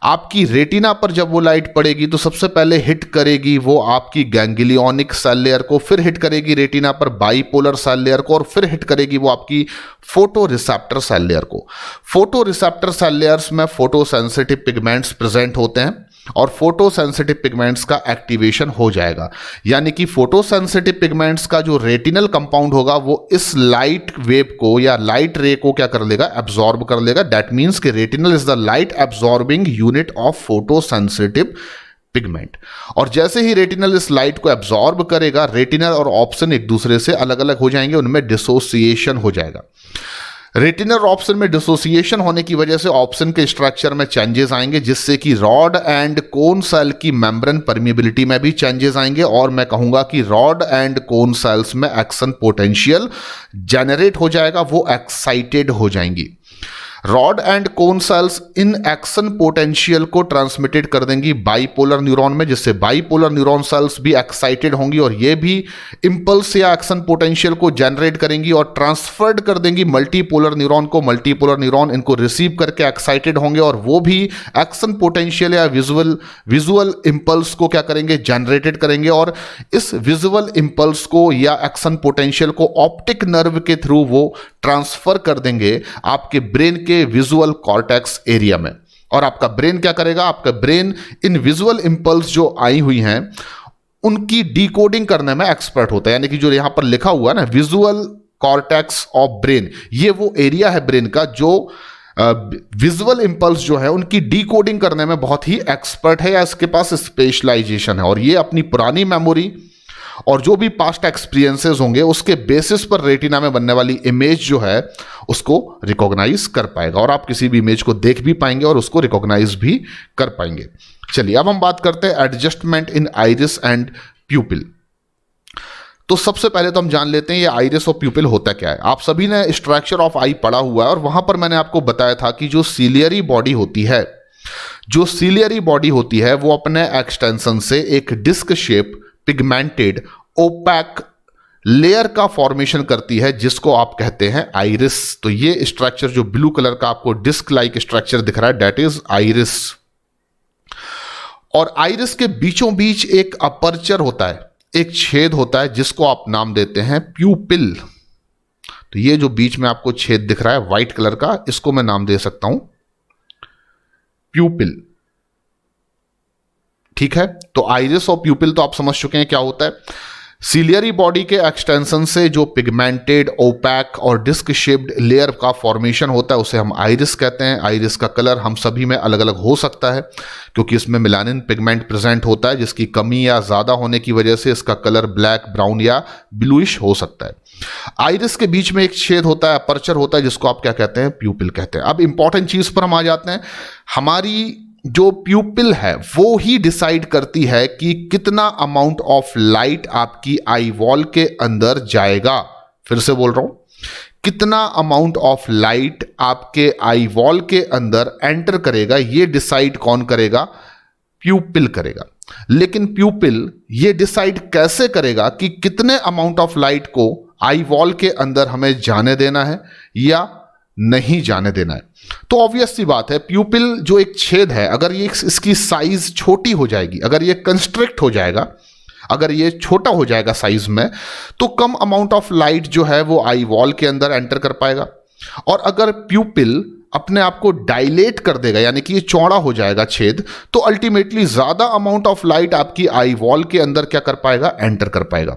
आपकी रेटिना पर जब वो लाइट पड़ेगी तो सबसे पहले हिट करेगी वो आपकी गैंग्लियोनिक सेल लेयर को, फिर हिट करेगी रेटिना पर बाइपोलर सेल लेयर को, और फिर हिट करेगी वो आपकी फोटो रिसेप्टर सेल लेयर को। फोटो रिसेप्टर सेल लेयर्स में फोटो सेंसिटिव पिगमेंट्स प्रेजेंट होते हैं और फोटो सेंसिटिव पिगमेंट्स का एक्टिवेशन हो जाएगा, यानी कि फोटो सेंसिटिव पिगमेंट्स का जो रेटिनल कंपाउंड होगा वो इस लाइट वेव को या लाइट रे को क्या कर लेगा, एब्जॉर्ब कर लेगा। दैट मींस कि retinal is the light absorbing unit of photo sensitive pigment. और जैसे ही रेटिनल इस लाइट को एब्जॉर्ब करेगा, रेटिनल और ऑप्सन एक दूसरे से अलग अलग हो जाएंगे, उनमें डिसोसिएशन हो जाएगा। रेटिनल ऑप्शन में डिसोसिएशन होने की वजह से ऑप्शन के स्ट्रक्चर में चेंजेस आएंगे, जिससे कि रॉड एंड कोन सेल की मेम्ब्रेन परमिबिलिटी में भी चेंजेस आएंगे, और मैं कहूंगा कि रॉड एंड कोन सेल्स में एक्शन पोटेंशियल जनरेट हो जाएगा, वो एक्साइटेड हो जाएंगी। Rod and cone cells in action potential को ट्रांसमिटेड कर देंगी बाइपोलर न्यूरॉन में, जिससे बाइपोलर न्यूरॉन सेल्स भी एक्साइटेड होंगी और ये भी इंपल्स या एक्शन पोटेंशियल को जनरेट करेंगी और ट्रांसफर्ड कर देंगी मल्टीपोलर न्यूरॉन को। मल्टीपोलर न्यूरॉन इनको रिसीव करके एक्साइटेड होंगे और वो भी एक्शन पोटेंशियल या विजुअल इंपल्स को क्या करेंगे, जनरेटेड करेंगे, और इस विजुअल इंपल्स को या एक्शन पोटेंशियल को ऑप्टिक नर्व के थ्रू वो ट्रांसफर कर देंगे आपके ब्रेन के विजुअल कॉर्टेक्स एरिया में। और आपका ब्रेन क्या करेगा, आपका ब्रेन इन विजुअल इंपल्स जो आई हुई हैं उनकी डिकोडिंग करने में एक्सपर्ट होता है, यानी कि जो यहां पर लिखा हुआ है ना, विजुअल कॉर्टेक्स ऑफ ब्रेन, ये वो एरिया है ब्रेन का जो विजुअल इंपल्स जो है उनकी डिकोडिंग करने में बहुत ही एक्सपर्ट है या इसके पास स्पेशलाइजेशन है। और ये अपनी पुरानी मेमोरी और जो भी पास्ट एक्सपीरियंसेस होंगे उसके बेसिस पर रेटिना में बनने वाली इमेज जो है उसको रिकॉग्नाइज कर पाएगा, और आप किसी भी इमेज को देख भी पाएंगे और उसको रिकॉग्नाइज भी कर पाएंगे। चलिए अब हम बात करते हैं एडजस्टमेंट इन आइरिस एंड प्यूपिल। तो सबसे पहले तो हम जान लेते हैं ये आइरिस और प्यूपिल होता क्या है। आप सभी ने स्ट्रक्चर ऑफ आई पढ़ा हुआ है और वहां पर मैंने आपको बताया था कि जो सीलियरी बॉडी होती है, जो सीलियरी बॉडी होती है वो अपने एक्सटेंशन से एक disc shape pigmented opaque layer का फॉर्मेशन करती है जिसको आप कहते हैं आइरिस। तो ये स्ट्रक्चर जो ब्लू कलर का आपको डिस्क लाइक स्ट्रक्चर दिख रहा है दैट इज आइरिस। और आइरिस के बीचों बीच एक अपर्चर होता है, एक छेद होता है जिसको आप नाम देते हैं प्यूपिल। तो ये जो बीच में आपको छेद दिख रहा है व्हाइट कलर का, इसको मैं नाम दे सकता हूं प्यूपिल। ठीक है, तो आइरिस और प्यूपिल तो आप समझ चुके हैं क्या होता है। सीलियरी बॉडी के एक्सटेंशन से जो पिगमेंटेड ओपैक और डिस्क शेप्ड लेयर का फॉर्मेशन होता है उसे हम आइरिस कहते हैं। आइरिस का कलर हम सभी में अलग अलग हो सकता है क्योंकि इसमें मेलानिन पिगमेंट प्रेजेंट होता है, जिसकी कमी या ज्यादा होने की वजह से इसका कलर ब्लैक, ब्राउन या ब्लूइश हो सकता है। आइरिस के बीच में एक छेद होता है, अपर्चर होता है, जिसको आप क्या कहते हैं, प्यूपिल कहते हैं। अब इंपॉर्टेंट चीज पर हम आ जाते हैं। हमारी जो प्यूपिल है वो ही डिसाइड करती है कि कितना अमाउंट ऑफ लाइट आपकी आई वॉल के अंदर जाएगा। फिर से बोल रहा हूं, कितना अमाउंट ऑफ लाइट आपके आई वॉल के अंदर एंटर करेगा ये डिसाइड कौन करेगा, प्यूपिल करेगा। लेकिन प्यूपिल ये डिसाइड कैसे करेगा कि कितने अमाउंट ऑफ लाइट को आई वॉल के अंदर हमें जाने देना है या नहीं जाने देना है। तो ऑब्वियस सी बात है, प्यूपिल जो एक छेद है अगर ये इसकी साइज छोटी हो जाएगी, अगर ये कंस्ट्रिक्ट हो जाएगा, अगर ये छोटा हो जाएगा साइज में, तो कम अमाउंट ऑफ लाइट जो है वो आई वॉल के अंदर एंटर कर पाएगा। और अगर प्यूपिल अपने आप को डायलेट कर देगा, यानी कि ये चौड़ा हो जाएगा छेद, तो अल्टीमेटली ज्यादा अमाउंट ऑफ लाइट आपकी आई वॉल के अंदर क्या कर पाएगा, एंटर कर पाएगा।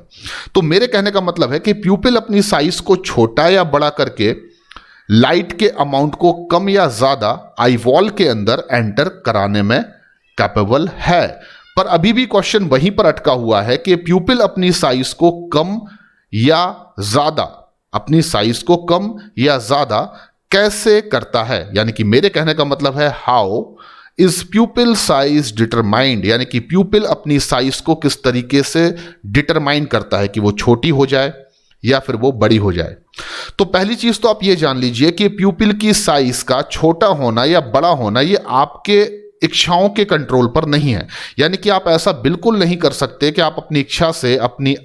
तो मेरे कहने का मतलब है कि प्यूपिल अपनी साइज को छोटा या बड़ा करके लाइट के अमाउंट को कम या ज्यादा आई वॉल के अंदर एंटर कराने में कैपेबल है। पर अभी भी क्वेश्चन वहीं पर अटका हुआ है कि प्यूपिल अपनी साइज को कम या ज्यादा, अपनी साइज को कम या ज्यादा कैसे करता है। यानी कि मेरे कहने का मतलब है हाउ इज प्यूपिल साइज डिटरमाइंड, यानी कि प्यूपिल अपनी साइज को किस तरीके से डिटरमाइन करता है कि वो छोटी हो जाए या फिर वो बड़ी हो जाए। तो पहली चीज तो आप ये जान लीजिए कि प्यूपिल की साइज का छोटा होना या बड़ा होना ये आपके इच्छाओं के कंट्रोल पर नहीं है। यानी कि आप ऐसा बिल्कुल नहीं कर सकते कि आप अपनी इच्छा से अपनी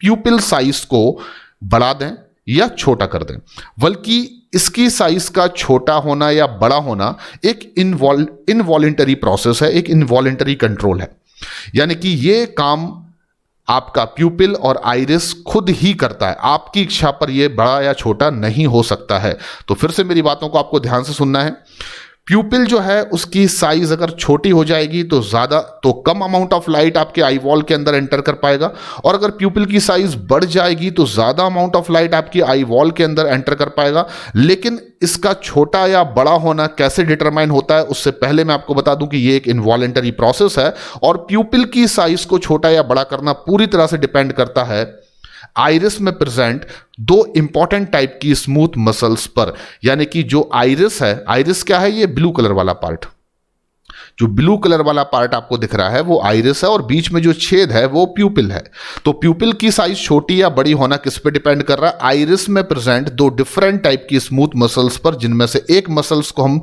प्यूपिल साइज को बढ़ा दें या छोटा कर दें, बल्कि इसकी साइज का छोटा होना या बड़ा होना एक इनवॉलेंटरी प्रोसेस है, एक इनवॉलेंटरी कंट्रोल है। यानी कि ये काम आपका प्यूपिल और आइरिस खुद ही करता है, आपकी इच्छा पर यह बड़ा या छोटा नहीं हो सकता है। तो फिर से मेरी बातों को आपको ध्यान से सुनना है। प्यूपिल जो है उसकी साइज अगर छोटी हो जाएगी तो कम अमाउंट ऑफ लाइट आपके आई वॉल के अंदर एंटर कर पाएगा, और अगर प्यूपिल की साइज बढ़ जाएगी तो ज्यादा अमाउंट ऑफ लाइट आपकी आई वॉल के अंदर एंटर कर पाएगा। लेकिन इसका छोटा या बड़ा होना कैसे डिटरमाइन होता है, उससे पहले मैं आपको बता दूं कि ये एक इनवॉलेंटरी प्रोसेस है, और प्यूपिल की साइज को छोटा या बड़ा करना पूरी तरह से डिपेंड करता है आइरिस में प्रेजेंट दो इंपॉर्टेंट टाइप की स्मूथ मसल्स पर। यानी कि जो आइरिस है, आइरिस क्या है, ये ब्लू कलर वाला पार्ट, जो ब्लू कलर वाला पार्ट आपको दिख रहा है वो आइरिस है, और बीच में जो छेद है वो प्यूपिल है। तो प्यूपिल की साइज छोटी या बड़ी होना किस पे डिपेंड कर रहा है? आइरिस में प्रेजेंट दो डिफरेंट टाइप की स्मूथ मसल्स पर, जिनमें से एक मसल्स को हम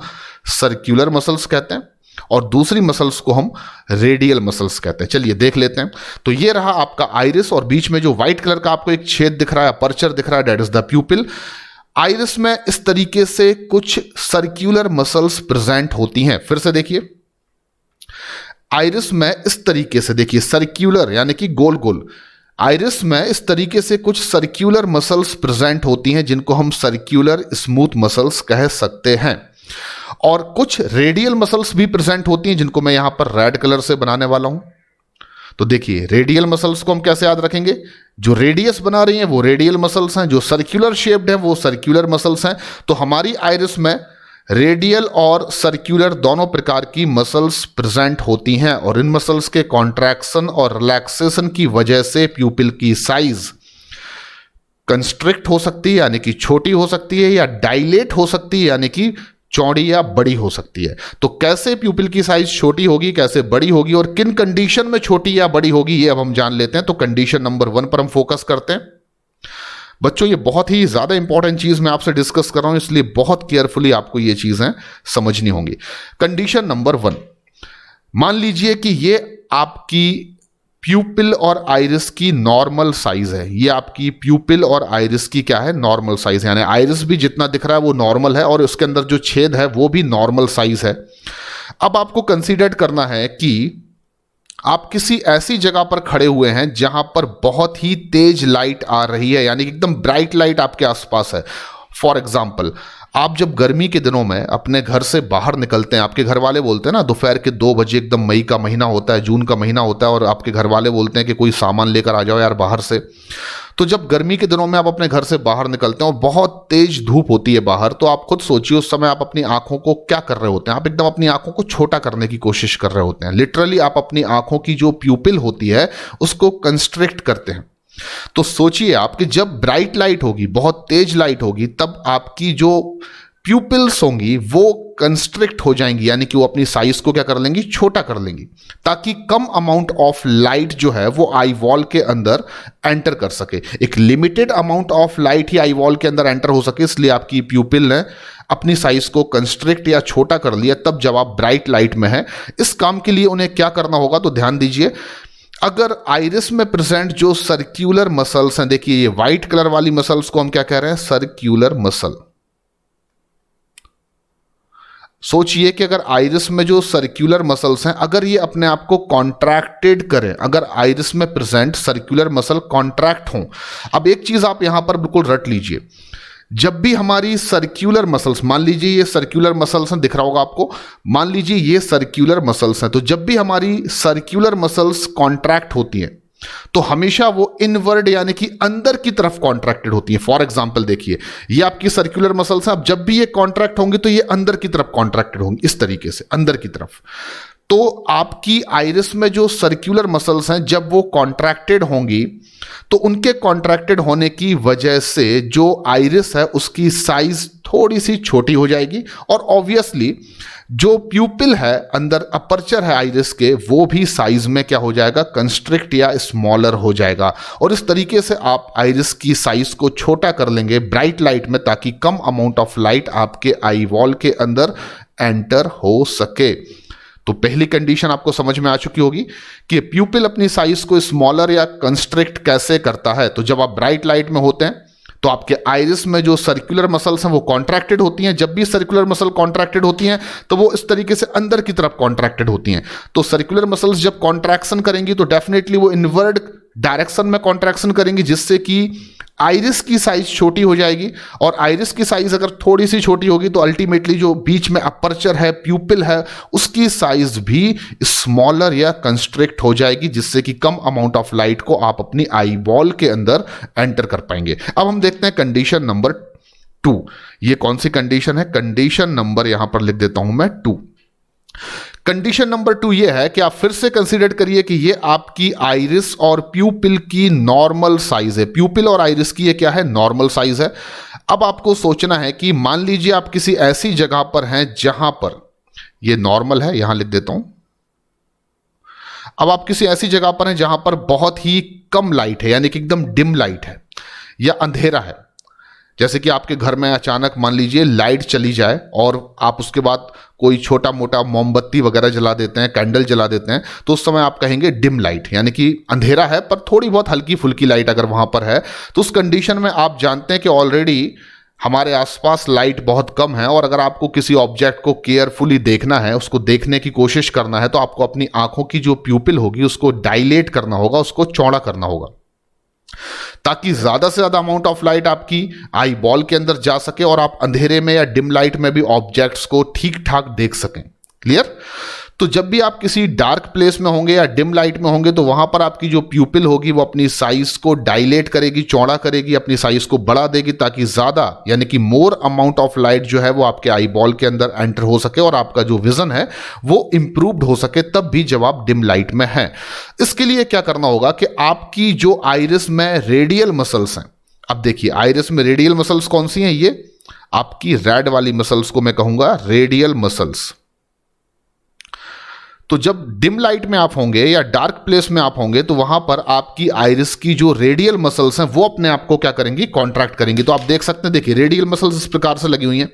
सर्क्यूलर मसल्स कहते हैं और दूसरी मसल्स को हम रेडियल मसल्स कहते हैं। चलिए देख लेते हैं। तो ये रहा आपका आइरिस, और बीच में जो व्हाइट कलर का आपको एक छेद दिख रहा है, अपर्चर दिख रहा है, दैट इज द प्यूपिल। आइरिस में इस तरीके से कुछ सर्क्यूलर मसल्स प्रेजेंट होती हैं। फिर से देखिए, आइरिस में इस तरीके से देखिए, सर्क्यूलर यानी कि गोल गोल, आइरिस में इस तरीके से कुछ सर्क्यूलर मसल्स प्रेजेंट होती हैं जिनको हम सर्क्यूलर स्मूथ मसल्स कह सकते हैं। और कुछ रेडियल मसल्स भी प्रेजेंट होती हैं जिनको मैं यहां पर रेड कलर से बनाने वाला हूं। तो देखिए, रेडियल मसल्स को हम कैसे याद रखेंगे? जो रेडियस बना रही हैं वो रेडियल मसल्स हैं, जो सर्कुलर शेप्ड है वो सर्कुलर मसल्स हैं। तो हमारी आइरिस में रेडियल और सर्कुलर दोनों प्रकार की मसल्स प्रेजेंट होती हैं, और इन मसल्स के कॉन्ट्रैक्शन और रिलैक्सेशन की वजह से प्यूपिल की साइज कंस्ट्रिक्ट हो सकती है यानी कि छोटी हो सकती है, या डायलेट हो सकती है यानी कि चौड़ी या बड़ी हो सकती है। तो कैसे प्यूपिल की साइज छोटी होगी, कैसे बड़ी होगी, और किन कंडीशन में छोटी या बड़ी होगी, ये अब हम जान लेते हैं। तो कंडीशन नंबर 1 पर हम फोकस करते हैं। बच्चों, ये बहुत ही ज्यादा इंपॉर्टेंट चीज मैं आपसे डिस्कस कर रहा हूं, इसलिए बहुत केयरफुली आपको ये चीजें समझनी होंगी। कंडीशन नंबर 1, मान लीजिए कि ये आपकी प्यूपिल और आइरिस की नॉर्मल साइज है। ये आपकी प्यूपिल और आइरिस की क्या है? नॉर्मल साइज है। यानी आइरिस भी जितना दिख रहा है वो नॉर्मल है, और उसके अंदर जो छेद है वो भी नॉर्मल साइज है। अब आपको कंसीडर करना है कि आप किसी ऐसी जगह पर खड़े हुए हैं जहां पर बहुत ही तेज लाइट आ रही है, यानी कि एकदम ब्राइट लाइट आपके आसपास है। फॉर एग्जाम्पल, आप जब गर्मी के दिनों में अपने घर से बाहर निकलते हैं, आपके घर वाले बोलते हैं ना, दोपहर के 2 बजे, एकदम मई का महीना होता है, जून का महीना होता है, और आपके घर वाले बोलते हैं कि कोई सामान लेकर आ जाओ यार बाहर से। तो जब गर्मी के दिनों में आप अपने घर से बाहर निकलते हैं और बहुत तेज धूप होती है बाहर, तो आप खुद सोचिए उस समय आप अपनी आंखों को क्या कर रहे होते हैं? आप एकदम अपनी आंखों को छोटा करने की कोशिश कर रहे होते हैं। लिटरली आप अपनी आंखों की जो प्यूपिल होती है उसको कंस्ट्रिक्ट करते हैं। तो सोचिए आप कि जब ब्राइट लाइट होगी, बहुत तेज लाइट होगी, तब आपकी जो प्यूपिल्स होंगी वो कंस्ट्रिक्ट हो जाएंगी, यानी कि वो अपनी साइज को क्या कर लेंगी? छोटा कर लेंगी, ताकि कम अमाउंट ऑफ लाइट जो है वो आई वॉल के अंदर एंटर कर सके। एक limited amount of light he eye wall के अंदर एंटर हो सके, इसलिए आपकी प्यूपिल ने अपनी साइज को कंस्ट्रिक्ट या छोटा कर लिया तब जब आप ब्राइट लाइट में हैं। इस काम के लिए उन्हें क्या करना होगा? तो ध्यान दीजिए, अगर आइरिस में प्रेजेंट जो सर्क्यूलर मसल्स हैं, देखिए ये व्हाइट कलर वाली मसल्स को हम क्या कह रहे हैं? Circular muscle. सोचिए कि अगर आइरिस में जो सर्कुलर मसल्स हैं, अगर ये अपने आप को कॉन्ट्रैक्टेड करें, अगर आइरिस में प्रेजेंट सर्कुलर मसल कॉन्ट्रैक्ट हों। अब एक चीज आप यहां पर बिल्कुल रट लीजिए, जब भी हमारी सर्कुलर मसल्स, मान लीजिए ये सर्कुलर मसल्स हैं, दिख रहा होगा आपको, मान लीजिए ये सर्कुलर मसल्स हैं, तो जब भी हमारी सर्कुलर मसल्स कॉन्ट्रैक्ट होती हैं तो हमेशा वो इनवर्ड यानी कि अंदर की तरफ कॉन्ट्रैक्टेड होती है। फॉर एग्जांपल देखिए, ये आपकी सर्कुलर मसल्स हैं, अब जब भी ये कॉन्ट्रैक्ट होंगी तो ये अंदर की तरफ कॉन्ट्रैक्टेड होंगी, इस तरीके से अंदर की तरफ। तो आपकी आइरिस में जो सर्कुलर मसल्स हैं, जब वो कॉन्ट्रैक्टेड होंगी तो उनके कॉन्ट्रैक्टेड होने की वजह से जो आइरिस है उसकी साइज थोड़ी सी छोटी हो जाएगी, और ऑब्वियसली जो प्यूपिल है, अंदर अपर्चर है आइरिस के, वो भी साइज में क्या हो जाएगा? कंस्ट्रिक्ट या स्मॉलर हो जाएगा। और इस तरीके से आप आइरिस की साइज को छोटा कर लेंगे ब्राइट लाइट में, ताकि कम अमाउंट ऑफ लाइट आपके आई वॉल के अंदर एंटर हो सके। तो पहली कंडीशन आपको समझ में आ चुकी होगी कि प्यूपिल अपनी साइज को स्मॉलर या कंस्ट्रिक्ट कैसे करता है। तो जब आप ब्राइट लाइट में होते हैं तो आपके आइरिस में जो सर्कुलर मसल्स हैं वो कॉन्ट्रैक्टेड होती हैं। जब भी सर्कुलर मसल कॉन्ट्रैक्टेड होती हैं तो वो इस तरीके से अंदर की तरफ कॉन्ट्रैक्टेड होती हैं। तो सर्कुलर मसल्स जब कॉन्ट्रैक्शन करेंगी तो डेफिनेटली वो इनवर्ड डायरेक्शन में कॉन्ट्रैक्शन करेंगी, जिससे कि आइरिस की साइज छोटी हो जाएगी। और आइरिस की साइज अगर थोड़ी सी छोटी होगी तो अल्टीमेटली जो बीच में अपर्चर है, प्यूपिल है, उसकी साइज भी स्मॉलर या कंस्ट्रिक्ट हो जाएगी, जिससे कि कम अमाउंट ऑफ लाइट को आप अपनी आई बॉल के अंदर एंटर कर पाएंगे। अब हम देखते हैं कंडीशन नंबर 2। ये कौन सी कंडीशन है? कंडीशन नंबर यहां पर लिख देता हूं मैं 2। कंडीशन नंबर 2 ये है कि आप फिर से कंसीडर करिए कि ये आपकी आइरिस और प्यूपिल की नॉर्मल साइज है। प्यूपिल और आइरिस की ये क्या है? नॉर्मल साइज है। अब आपको सोचना है कि मान लीजिए आप किसी ऐसी जगह पर हैं जहां पर ये नॉर्मल है, यहां लिख देता हूं। अब आप किसी ऐसी जगह पर हैं जहां पर बहुत ही कम लाइट है, यानी कि एकदम डिम लाइट है या अंधेरा है। जैसे कि आपके घर में अचानक मान लीजिए लाइट चली जाए और आप उसके बाद कोई छोटा मोटा मोमबत्ती वगैरह जला देते हैं, कैंडल जला देते हैं, तो उस समय आप कहेंगे डिम लाइट, यानी कि अंधेरा है पर थोड़ी बहुत हल्की फुल्की लाइट अगर वहां पर है, तो उस कंडीशन में आप जानते हैं कि ऑलरेडी हमारे आसपास लाइट बहुत कम है। और अगर आपको किसी ऑब्जेक्ट को केयरफुली देखना है, उसको देखने की कोशिश करना है, तो आपको अपनी आंखों की जो प्यूपिल होगी उसको डायलेट करना होगा, उसको चौड़ा करना होगा, ताकि ज्यादा से ज्यादा अमाउंट ऑफ लाइट आपकी आई बॉल के अंदर जा सके और आप अंधेरे में या डिम लाइट में भी ऑब्जेक्ट्स को ठीक ठाक देख सकें। क्लियर? तो जब भी आप किसी डार्क प्लेस में होंगे या डिम लाइट में होंगे तो वहां पर आपकी जो प्यूपिल होगी वो अपनी साइज को डायलेट करेगी, चौड़ा करेगी, अपनी साइज को बढ़ा देगी, ताकि ज्यादा यानी कि मोर अमाउंट ऑफ लाइट जो है वो आपके आई बॉल के अंदर एंटर हो सके और आपका जो विजन है वो इंप्रूव्ड हो सके, तब भी जब आप डिम लाइट में हैं। इसके लिए क्या करना होगा कि आपकी जो आइरिस में रेडियल मसल्स हैं, अब देखिए आइरिस में रेडियल मसल्स कौन सी हैं? ये आपकी रेड वाली मसल्स को मैं कहूंगा रेडियल मसल्स। तो जब डिम लाइट में आप होंगे या डार्क प्लेस में आप होंगे तो वहां पर आपकी आइरिस की जो रेडियल मसल्स हैं वो अपने आप को क्या करेंगी? कॉन्ट्रैक्ट करेंगी। तो आप देख सकते हैं, देखिए रेडियल मसल्स इस प्रकार से लगी हुई हैं।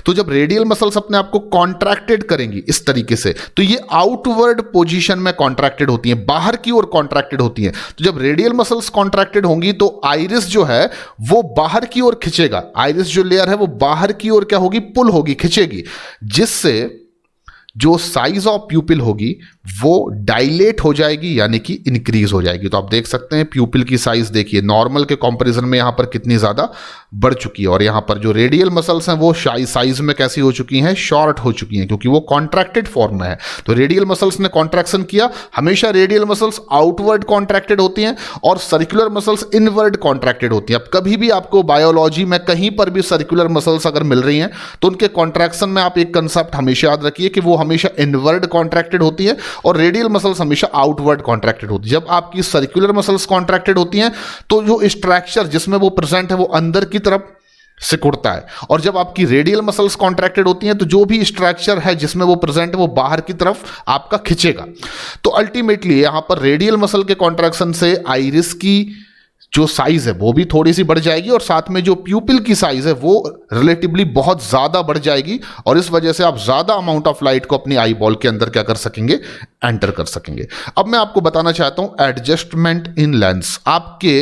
तो जब रेडियल मसल्स अपने आप को कॉन्ट्रैक्टेड करेंगी इस तरीके से, तो ये आउटवर्ड पोजीशन में कॉन्ट्रैक्टेड होती हैं, बाहर की ओर कॉन्ट्रैक्टेड होती हैं। तो जब रेडियल मसल्स कॉन्ट्रैक्टेड होंगी तो आइरिस जो है वो बाहर की ओर खिंचेगा। आइरिस जो लेयर है वो बाहर की ओर क्या होगी? पुल होगी, खिंचेगी, जिससे जो साइज ऑफ प्यूपिल होगी वो डायलेट हो जाएगी, यानी कि इंक्रीज हो जाएगी। तो आप देख सकते हैं प्यूपिल की साइज देखिए नॉर्मल के कंपैरिजन में यहां पर कितनी ज्यादा बढ़ चुकी है। और यहां पर जो रेडियल मसल्स हैं वो साइज में कैसी हो चुकी हैं? शॉर्ट हो चुकी हैं, क्योंकि वो कॉन्ट्रैक्टेड फॉर्म में है। तो रेडियल मसल्स ने कॉन्ट्रैक्शन किया। हमेशा रेडियल मसल्स आउटवर्ड कॉन्ट्रैक्टेड होती हैं और सर्कुलर मसल्स इनवर्ड कॉन्ट्रैक्टेड होती हैं। अब कभी भी आपको बायोलॉजी में कहीं पर भी सर्कुलर मसल्स अगर मिल रही हैं तो उनके कॉन्ट्रैक्शन में आप एक कंसेप्ट हमेशा याद रखिए कि वो हमेशा इनवर्ड कॉन्ट्रैक्टेड होती है और रेडियल मसल्स हमेशा आउटवर्ड कॉन्ट्रैक्टेड होती है। जब आपकी सर्कुलर मसल्स कॉन्ट्रैक्टेड होती हैं तो जो स्ट्रक्चर जिसमें वो प्रेजेंट है वो अंदर की तरफ सिकुड़ता है, और जब आपकी रेडियल मसल्स कॉन्ट्रैक्टेड होती हैं तो जो भी स्ट्रक्चर है जिसमें वो प्रेजेंट है वो बाहर की तरफ आपका खिंचेगा। तो अल्टीमेटली यहां पर रेडियल मसल के कॉन्ट्रैक्शन से आइरिस की जो साइज है वो भी थोड़ी सी बढ़ जाएगी और साथ में जो प्यूपिल की साइज है वो रिलेटिवली बहुत ज्यादा बढ़ जाएगी, और इस वजह से आप ज्यादा अमाउंट ऑफ लाइट को अपनी आई बॉल के अंदर क्या कर सकेंगे? एंटर कर सकेंगे। अब मैं आपको बताना चाहता हूं एडजस्टमेंट इन लेंस। आपके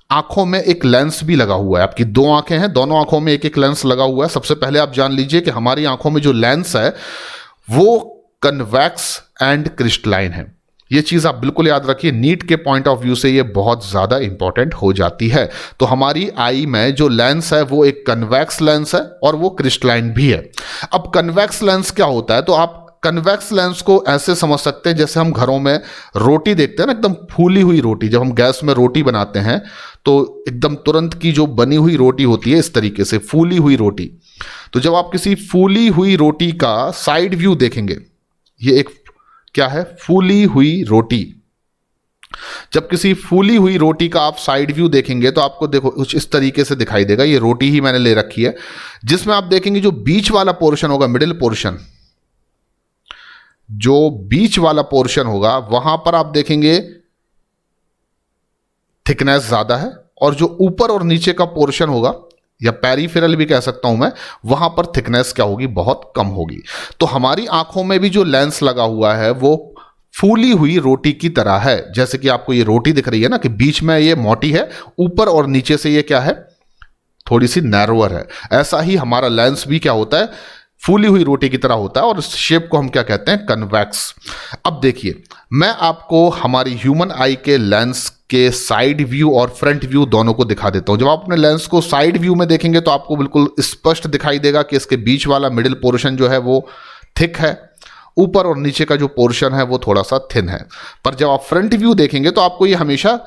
आंखों में एक लेंस भी लगा हुआ है। आपकी 2 आंखें हैं, दोनों आंखों में एक एक लेंस लगा हुआ है। सबसे पहले आप जान लीजिए कि हमारी आंखों में जो लेंस है वो कन्वेक्स एंड क्रिस्टलाइन है। ये चीज आप बिल्कुल याद रखिए, नीट के पॉइंट ऑफ व्यू से ये बहुत ज्यादा इंपॉर्टेंट हो जाती है। तो हमारी आई में जो लेंस है वो एक कन्वेक्स लेंस है और वो क्रिस्टलाइन भी है। अब कन्वेक्स लेंस क्या होता है? तो आप कन्वेक्स लेंस को ऐसे समझ सकते हैं जैसे हम घरों में रोटी देखते हैं ना, एकदम फूली हुई रोटी। जब हम गैस में रोटी बनाते हैं तो एकदम तुरंत की जो बनी हुई रोटी होती है इस तरीके से फूली हुई रोटी। तो जब आप किसी फूली हुई रोटी का साइड व्यू देखेंगे, ये एक क्या है? फूली हुई रोटी। जब किसी फूली हुई रोटी का आप साइड व्यू देखेंगे तो आपको देखो कुछ इस तरीके से दिखाई देगा। ये रोटी ही मैंने ले रखी है, जिसमें आप देखेंगे जो बीच वाला पोर्शन होगा, मिडिल पोर्शन, जो बीच वाला पोर्शन होगा वहां पर आप देखेंगे थिकनेस ज्यादा है, और जो ऊपर और नीचे का पोर्शन होगा या पेरिफेरल भी कह सकता हूं मैं, वहां पर थिकनेस क्या होगी? बहुत कम होगी। तो हमारी आंखों में भी जो लेंस लगा हुआ है वो फूली हुई रोटी की तरह है। जैसे कि आपको ये रोटी दिख रही है ना कि बीच में ये मोटी है, ऊपर और नीचे से ये क्या है? थोड़ी सी नैरोअर है। ऐसा ही हमारा लेंस भी क्या होता है, फूली हुई रोटी की तरह होता है, और इस शेप को हम क्या कहते हैं, कन्वेक्स। अब देखिए, मैं आपको हमारी ह्यूमन आई के लेंस के साइड व्यू और फ्रंट व्यू दोनों को दिखा देता हूं। जब आप अपने लेंस को साइड व्यू में देखेंगे तो आपको बिल्कुल स्पष्ट दिखाई देगा कि इसके बीच वाला मिडिल पोर्शन जो है वो थिक है, ऊपर और नीचे का जो पोर्शन है वो थोड़ा सा थिन है। पर जब आप फ्रंट व्यू देखेंगे तो आपको ये हमेशा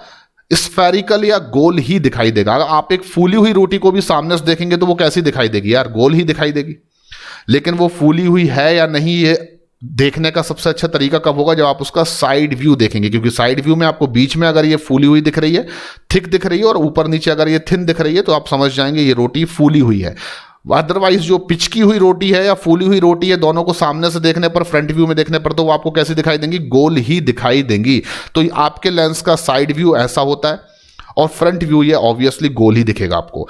स्फेरिकल या गोल ही दिखाई देगा। अगर आप एक फूली हुई रोटी को भी सामने से देखेंगे तो वो कैसी दिखाई देगी यार, गोल ही दिखाई देगी। लेकिन वो फूली हुई है या नहीं, ये देखने का सबसे अच्छा तरीका कब होगा, जब आप उसका साइड व्यू देखेंगे, क्योंकि साइड व्यू में आपको बीच में अगर ये फूली हुई दिख रही है, थिक दिख रही है, और ऊपर नीचे अगर ये थिन दिख रही है, तो आप समझ जाएंगे ये रोटी फूली हुई है। अदरवाइज जो पिचकी हुई रोटी है या फूली हुई रोटी है, दोनों को सामने से देखने पर, फ्रंट व्यू में देखने पर, तो वो आपको कैसी दिखाई देंगी, गोल ही दिखाई देंगी। तो आपके लेंस का साइड व्यू ऐसा होता है और फ्रंट व्यू ये ऑब्वियसली गोल ही दिखेगा आपको।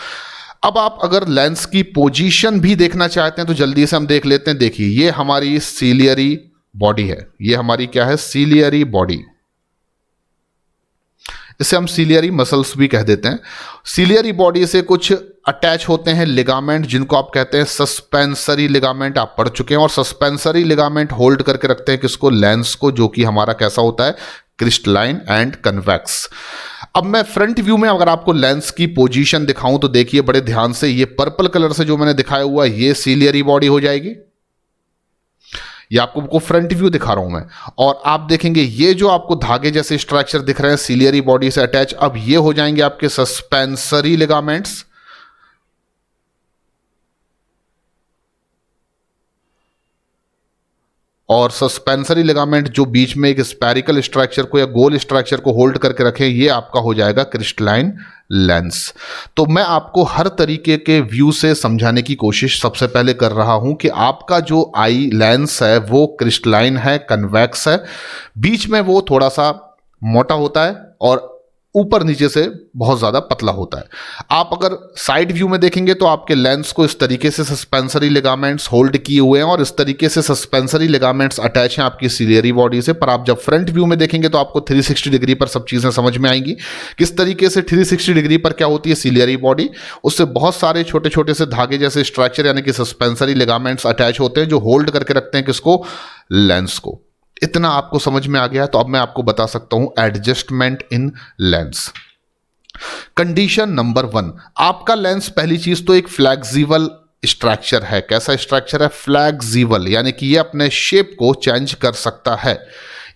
अब आप अगर लेंस की पोजीशन भी देखना चाहते हैं तो जल्दी से हम देख लेते हैं। देखिए, ये हमारी सीलियरी बॉडी है, ये हमारी क्या है, सीलियरी बॉडी। इसे हम सीलियरी मसल्स भी कह देते हैं। सीलियरी बॉडी से कुछ अटैच होते हैं लिगामेंट, जिनको आप कहते हैं सस्पेंसरी लिगामेंट। आप पढ़ चुके हैं। और सस्पेंसरी लिगामेंट होल्ड करके रखते हैं किसको, लेंस को, जो कि हमारा कैसा होता है, क्रिस्टलाइन एंड कन्वेक्स। अब मैं फ्रंट व्यू में अगर आपको लेंस की पोजीशन दिखाऊं तो देखिए बड़े ध्यान से, ये पर्पल कलर से जो मैंने दिखाया हुआ है, ये सीलियरी बॉडी हो जाएगी। ये आपको फ्रंट व्यू दिखा रहा हूं मैं। और आप देखेंगे ये जो आपको धागे जैसे स्ट्रक्चर दिख रहे हैं सीलियरी बॉडी से अटैच, अब ये हो जाएंगे आपके सस्पेंसरी लिगामेंट्स। और सस्पेंसरी लिगामेंट जो बीच में एक स्पेरिकल स्ट्रक्चर को या गोल स्ट्रक्चर को होल्ड करके रखे, ये आपका हो जाएगा क्रिस्टलाइन लेंस। तो मैं आपको हर तरीके के व्यू से समझाने की कोशिश सबसे पहले कर रहा हूं कि आपका जो आई लेंस है वो क्रिस्टलाइन है, कन्वेक्स है, बीच में वो थोड़ा सा मोटा होता है और ऊपर नीचे से बहुत ज़्यादा पतला होता है। आप अगर साइड व्यू में देखेंगे तो आपके लेंस को इस तरीके से सस्पेंसरी लिगामेंट्स होल्ड किए हुए हैं और इस तरीके से सस्पेंसरी लिगामेंट्स अटैच हैं आपकी सीलियरी बॉडी से। पर आप जब फ्रंट व्यू में देखेंगे तो आपको 360 डिग्री पर सब चीज़ें समझ में आएंगी। किस तरीके से 360 डिग्री पर क्या होती है सीलियरी बॉडी, उससे बहुत सारे छोटे छोटे से धागे जैसे स्ट्रक्चर यानी कि सस्पेंसरी लिगामेंट्स अटैच होते हैं जो होल्ड करके रखते हैं किसको, लेंस को। इतना आपको समझ में आ गया तो अब मैं आपको बता सकता हूं adjustment in lens. Condition number 1, आपका लेंस पहली चीज तो एक फ्लेक्सिबल स्ट्रक्चर है। कैसा स्ट्रक्चर है, फ्लेक्सिबल, यानी कि ये अपने शेप को चेंज कर सकता है।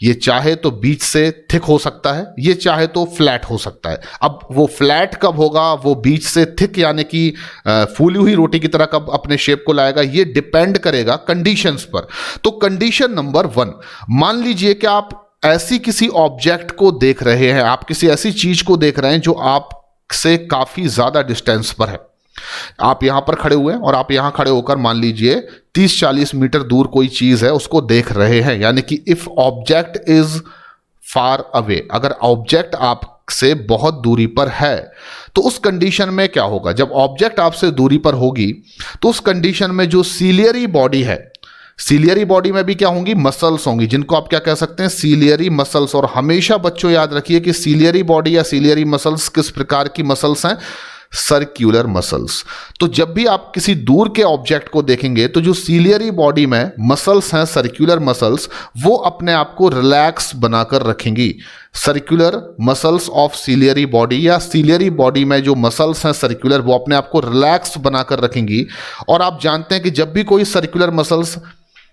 ये चाहे तो बीच से थिक हो सकता है, ये चाहे तो फ्लैट हो सकता है। अब वो फ्लैट कब होगा, वो बीच से थिक यानी कि फूली हुई रोटी की तरह कब अपने शेप को लाएगा, ये डिपेंड करेगा कंडीशंस पर। तो कंडीशन नंबर 1, मान लीजिए कि आप ऐसी किसी ऑब्जेक्ट को देख रहे हैं, आप किसी ऐसी चीज को देख रहे हैं जो आपसे काफी ज्यादा डिस्टेंस पर है। आप यहां पर खड़े हुए हैं और आप यहां खड़े होकर मान लीजिए 30-40 मीटर दूर कोई चीज है उसको देख रहे हैं, यानी कि if object is far away, अगर ऑब्जेक्ट आपसे बहुत दूरी पर है तो उस कंडीशन में क्या होगा, जब ऑब्जेक्ट आपसे दूरी पर होगी तो उस कंडीशन में जो सीलियरी बॉडी है, सीलियरी बॉडी में भी क्या होंगी, मसल्स होंगी, जिनको आप क्या कह सकते हैं, सीलियरी मसल्स। और हमेशा बच्चों याद रखिए कि सीलियरी बॉडी या सीलियरी मसल्स किस प्रकार की मसल्स हैं, सर्क्यूलर मसल्स। तो जब भी आप किसी दूर के ऑब्जेक्ट को देखेंगे तो जो सीलियरी बॉडी में मसल्स हैं, सर्क्यूलर मसल्स, वो अपने आप को रिलैक्स बनाकर रखेंगी। Circular muscles of ciliary body या सीलियरी बॉडी में जो मसल्स हैं सर्क्यूलर, वो अपने आप को रिलैक्स बनाकर रखेंगी। और आप जानते हैं कि जब भी कोई सर्क्यूलर मसल्स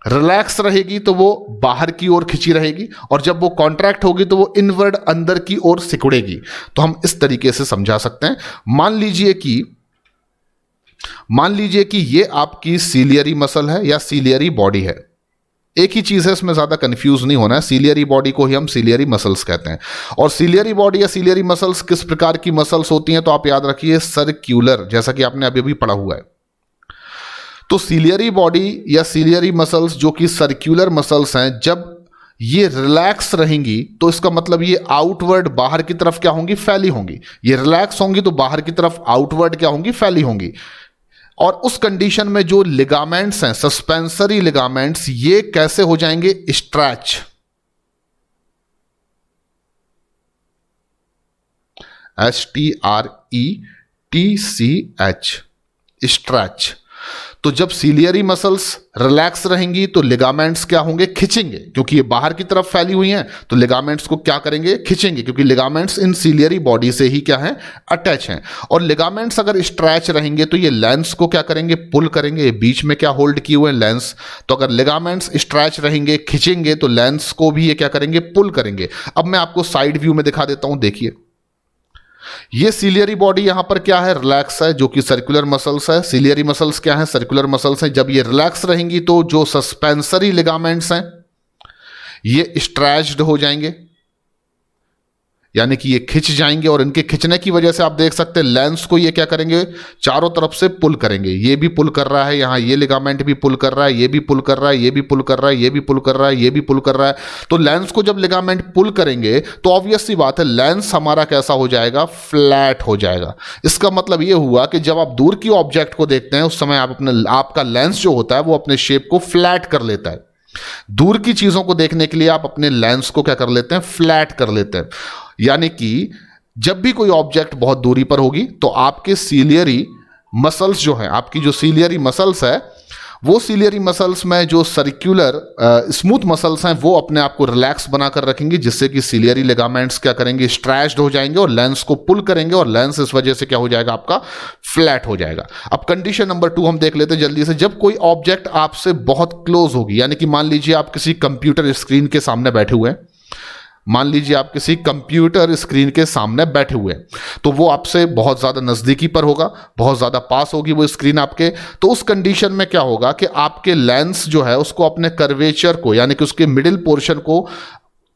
रिलैक्स रहेगी तो वो बाहर की ओर खिंची रहेगी, और जब वो कॉन्ट्रैक्ट होगी तो वो इनवर्ड अंदर की ओर सिकुड़ेगी। तो हम इस तरीके से समझा सकते हैं। मान लीजिए कि ये आपकी सीलियरी मसल है या सीलियरी बॉडी है, एक ही चीज है, इसमें ज्यादा कंफ्यूज नहीं होना है। सीलियरी बॉडी को ही हम सीलियरी मसल्स कहते हैं। और सीलियरी बॉडी या सीलियरी मसल्स किस प्रकार की मसल्स होती हैं, तो आप याद रखिए सर्क्यूलर, जैसा कि आपने अभी अभी पढ़ा हुआ है। तो सीलियरी बॉडी या सीलियरी मसल्स जो कि सर्क्यूलर मसल्स हैं, जब ये रिलैक्स रहेंगी तो इसका मतलब ये आउटवर्ड बाहर की तरफ क्या होंगी, फैली होंगी। ये रिलैक्स होंगी तो बाहर की तरफ आउटवर्ड क्या होंगी, फैली होंगी। और उस कंडीशन में जो लिगामेंट्स हैं, सस्पेंसरी लिगामेंट्स, ये कैसे हो जाएंगे, स्ट्रेच। STRETCH TCH, stretch. तो जब सीलियरी मसल्स रिलैक्स रहेंगी तो लिगामेंट्स क्या होंगे, खिंचेंगे, क्योंकि ये बाहर की तरफ फैली हुई हैं तो लिगामेंट्स को क्या करेंगे, खिंचेंगे, क्योंकि लिगामेंट्स इन सीलियरी बॉडी से ही क्या है, अटैच हैं। और लिगामेंट्स अगर स्ट्रेच रहेंगे तो ये लेंस को क्या करेंगे, पुल करेंगे। ये बीच में क्या होल्ड किए हुए हैं, लेंस। तो अगर लिगामेंट्स स्ट्रेच रहेंगे, खिंचेंगे, तो लेंस को भी ये क्या करेंगे, पुल करेंगे। अब मैं आपको साइड व्यू में दिखा देता हूं, देखिए ये सीलियरी बॉडी यहां पर क्या है, रिलैक्स है, जो कि सर्कुलर मसल्स है। सीलियरी मसल्स क्या है, सर्कुलर मसल्स हैं। जब ये रिलैक्स रहेंगी तो जो सस्पेंसरी लिगामेंट्स हैं ये स्ट्रेच्ड हो जाएंगे, यानी कि ये खिंच जाएंगे। और इनके खिंचने की वजह से आप देख सकते हैं लेंस को ये क्या करेंगे, चारों तरफ से पुल करेंगे। ये भी पुल कर रहा है, यहां ये लिगामेंट भी पुल कर रहा है, ये भी पुल कर रहा है, ये भी पुल कर रहा है, ये भी पुल कर रहा है, ये भी पुल कर रहा है। तो लेंस को जब लिगामेंट पुल करेंगे तो ऑब्वियस सी बात है लेंस हमारा कैसा हो जाएगा, फ्लैट हो जाएगा। इसका मतलब ये हुआ कि जब आप दूर की ऑब्जेक्ट को देखते हैं उस समय आपका लेंस जो होता है वो अपने शेप को फ्लैट कर लेता है। दूर की चीजों को देखने के लिए आप अपने लेंस को क्या कर लेते हैं, फ्लैट कर लेते हैं। यानी कि जब भी कोई ऑब्जेक्ट बहुत दूरी पर होगी तो आपके सीलियरी मसल्स जो है, आपकी जो सीलियरी मसल्स है, वो सीलियरी मसल्स में जो सर्कुलर स्मूथ मसल्स हैं वो अपने आप को रिलैक्स बनाकर रखेंगे, जिससे कि सीलियरी लिगामेंट्स क्या करेंगे, स्ट्रेच्ड हो जाएंगे और लेंस को पुल करेंगे और लेंस इस वजह से क्या हो जाएगा, आपका फ्लैट हो जाएगा। अब कंडीशन नंबर 2 हम देख लेते हैं जल्दी से। जब कोई ऑब्जेक्ट आपसे बहुत क्लोज होगी, यानी कि मान लीजिए आप किसी कंप्यूटर स्क्रीन के सामने बैठे हुए हैं, मान लीजिए आप किसी कंप्यूटर स्क्रीन के सामने बैठे हुए हैं, तो वो आपसे बहुत ज़्यादा नज़दीकी पर होगा, बहुत ज़्यादा पास होगी वो स्क्रीन आपके। तो उस कंडीशन में क्या होगा कि आपके लेंस जो है उसको अपने कर्वेचर को, यानी कि उसके मिडिल पोर्शन को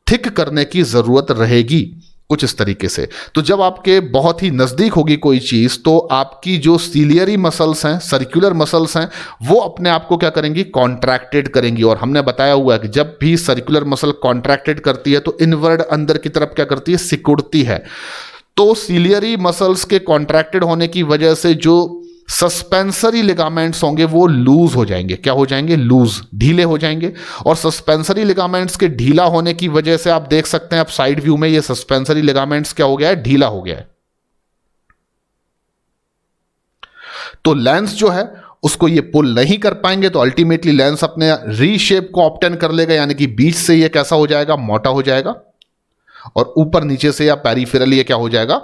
थिक करने की ज़रूरत रहेगी, कुछ इस तरीके से। तो जब आपके बहुत ही नज़दीक होगी कोई चीज़ तो आपकी जो सीलियरी मसल्स हैं, सर्कुलर मसल्स हैं, वो अपने आप को क्या करेंगी, कॉन्ट्रैक्टेड करेंगी। और हमने बताया हुआ है कि जब भी सर्कुलर मसल कॉन्ट्रैक्टेड करती है तो इनवर्ड अंदर की तरफ क्या करती है, सिकुड़ती है। तो सीलियरी मसल्स के कॉन्ट्रैक्टेड होने की वजह से जो सस्पेंसरी लिगामेंट्स होंगे वो लूज हो जाएंगे। क्या हो जाएंगे, लूज, ढीले हो जाएंगे। और सस्पेंसरी लिगामेंट्स के ढीला होने की वजह से आप देख सकते हैं, आप साइड व्यू में ये सस्पेंसरी लिगामेंट्स क्या हो गया है, ढीला हो गया है। तो लेंस जो है उसको ये पुल नहीं कर पाएंगे, तो अल्टीमेटली लेंस अपने रीशेप को ऑब्टेन कर लेगा, यानी कि बीच से ये कैसा हो जाएगा, मोटा हो जाएगा, और ऊपर नीचे से या पेरिफेरली ये क्या हो जाएगा,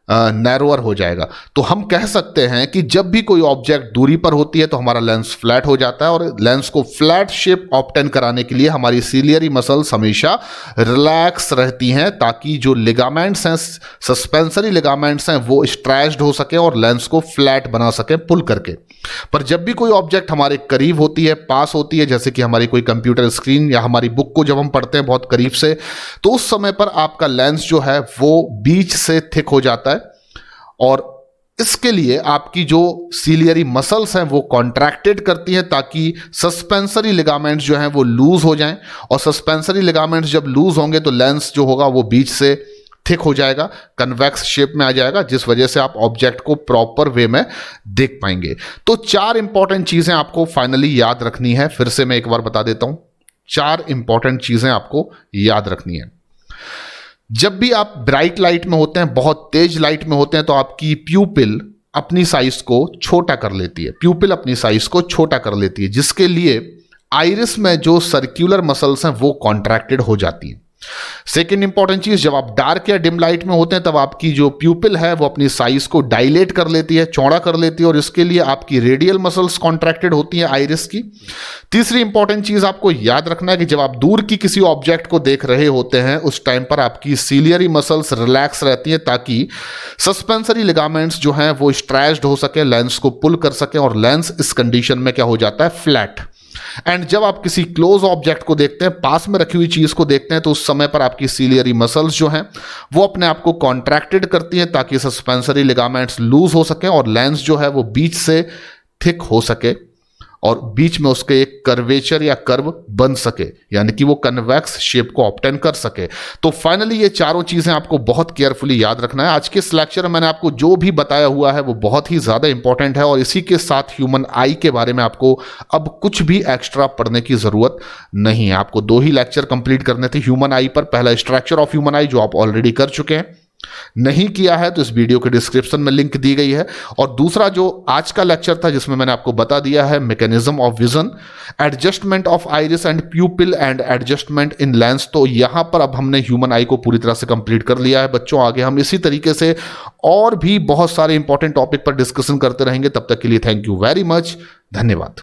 नैरोअर हो जाएगा। तो हम कह सकते हैं कि जब भी कोई ऑब्जेक्ट दूरी पर होती है तो हमारा लेंस फ्लैट हो जाता है, और लेंस को फ्लैट शेप ऑब्टेन कराने के लिए हमारी सीलियरी मसल्स हमेशा रिलैक्स रहती हैं, ताकि जो लिगामेंट्स हैं, सस्पेंसरी लिगामेंट्स हैं, वो स्ट्रेच्ड हो सके और लेंस को फ्लैट बना सके पुल करके। पर जब भी कोई ऑब्जेक्ट हमारे करीब होती है, पास होती है, जैसे कि हमारी कोई कंप्यूटर स्क्रीन या हमारी बुक को जब हम पढ़ते हैं बहुत करीब से, तो उस समय पर आपका लेंस जो है वो बीच से थिक हो जाता है। और इसके लिए आपकी जो सीलियरी मसल्स हैं वो कॉन्ट्रैक्टेड करती हैं, ताकि सस्पेंसरी लिगामेंट्स जो हैं वो लूज हो जाएं। और सस्पेंसरी लिगामेंट्स जब लूज होंगे तो लेंस जो होगा वो बीच से थिक हो जाएगा, कन्वेक्स शेप में आ जाएगा, जिस वजह से आप ऑब्जेक्ट को प्रॉपर वे में देख पाएंगे। तो 4 इंपॉर्टेंट चीजें आपको फाइनली याद रखनी है। फिर से मैं एक बार बता देता हूं, 4 इंपॉर्टेंट चीजें आपको याद रखनी है। जब भी आप ब्राइट लाइट में होते हैं, बहुत तेज लाइट में होते हैं, तो आपकी प्यूपिल अपनी साइज को छोटा कर लेती है, प्यूपिल अपनी साइज को छोटा कर लेती है, जिसके लिए आइरिस में जो सर्कुलर मसल्स हैं वो कॉन्ट्रैक्टेड हो जाती है। सेकेंड इंपॉर्टेंट चीज, जब आप डार्क या डिम लाइट में होते हैं तब आपकी जो प्यूपिल है वो अपनी साइज को डायलेट कर लेती है, चौड़ा कर लेती है, और इसके लिए आपकी रेडियल मसल्स कॉन्ट्रैक्टेड होती हैं आइरिस की। तीसरी इंपॉर्टेंट चीज आपको याद रखना है कि जब आप दूर की किसी ऑब्जेक्ट को देख रहे होते हैं उस टाइम पर आपकी सीलियरी मसल्स रिलैक्स रहती हैं, ताकि सस्पेंसरी लिगामेंट्स जो हैं वो स्ट्रेच्ड हो सके, लेंस को पुल कर सके, और लेंस इस कंडीशन में क्या हो जाता है, फ्लैट। एंड जब आप किसी क्लोज ऑब्जेक्ट को देखते हैं, पास में रखी हुई चीज को देखते हैं, तो उस समय पर आपकी सीलियरी मसल्स जो हैं वो अपने आप को कॉन्ट्रैक्टेड करती हैं, ताकि सस्पेंसरी लिगामेंट्स लूज हो सके और लेंस जो है वो बीच से थिक हो सके और बीच में उसके एक कर्वेचर या कर्व बन सके, यानी कि वो कन्वेक्स शेप को ऑब्टेन कर सके। तो फाइनली ये चारों चीजें आपको बहुत केयरफुली याद रखना है। आज के इस लेक्चर में मैंने आपको जो भी बताया हुआ है वो बहुत ही ज्यादा इंपॉर्टेंट है, और इसी के साथ ह्यूमन आई के बारे में आपको अब कुछ भी एक्स्ट्रा पढ़ने की जरूरत नहीं है। आपको 2 ही लेक्चर कंप्लीट करने थे ह्यूमन आई पर। पहला स्ट्रक्चर ऑफ ह्यूमन आई जो आप ऑलरेडी कर चुके हैं, नहीं किया है तो इस वीडियो के डिस्क्रिप्शन में लिंक दी गई है। और दूसरा जो आज का लेक्चर था जिसमें मैंने आपको बता दिया है mechanism of vision, adjustment of iris and प्यूपिल and adjustment in lens, तो यहां पर अब हमने ह्यूमन आई को पूरी तरह से कंप्लीट कर लिया है बच्चों। आगे हम इसी तरीके से और भी बहुत सारे इंपॉर्टेंट टॉपिक पर डिस्कशन करते रहेंगे। तब तक के लिए थैंक यू वेरी मच, धन्यवाद।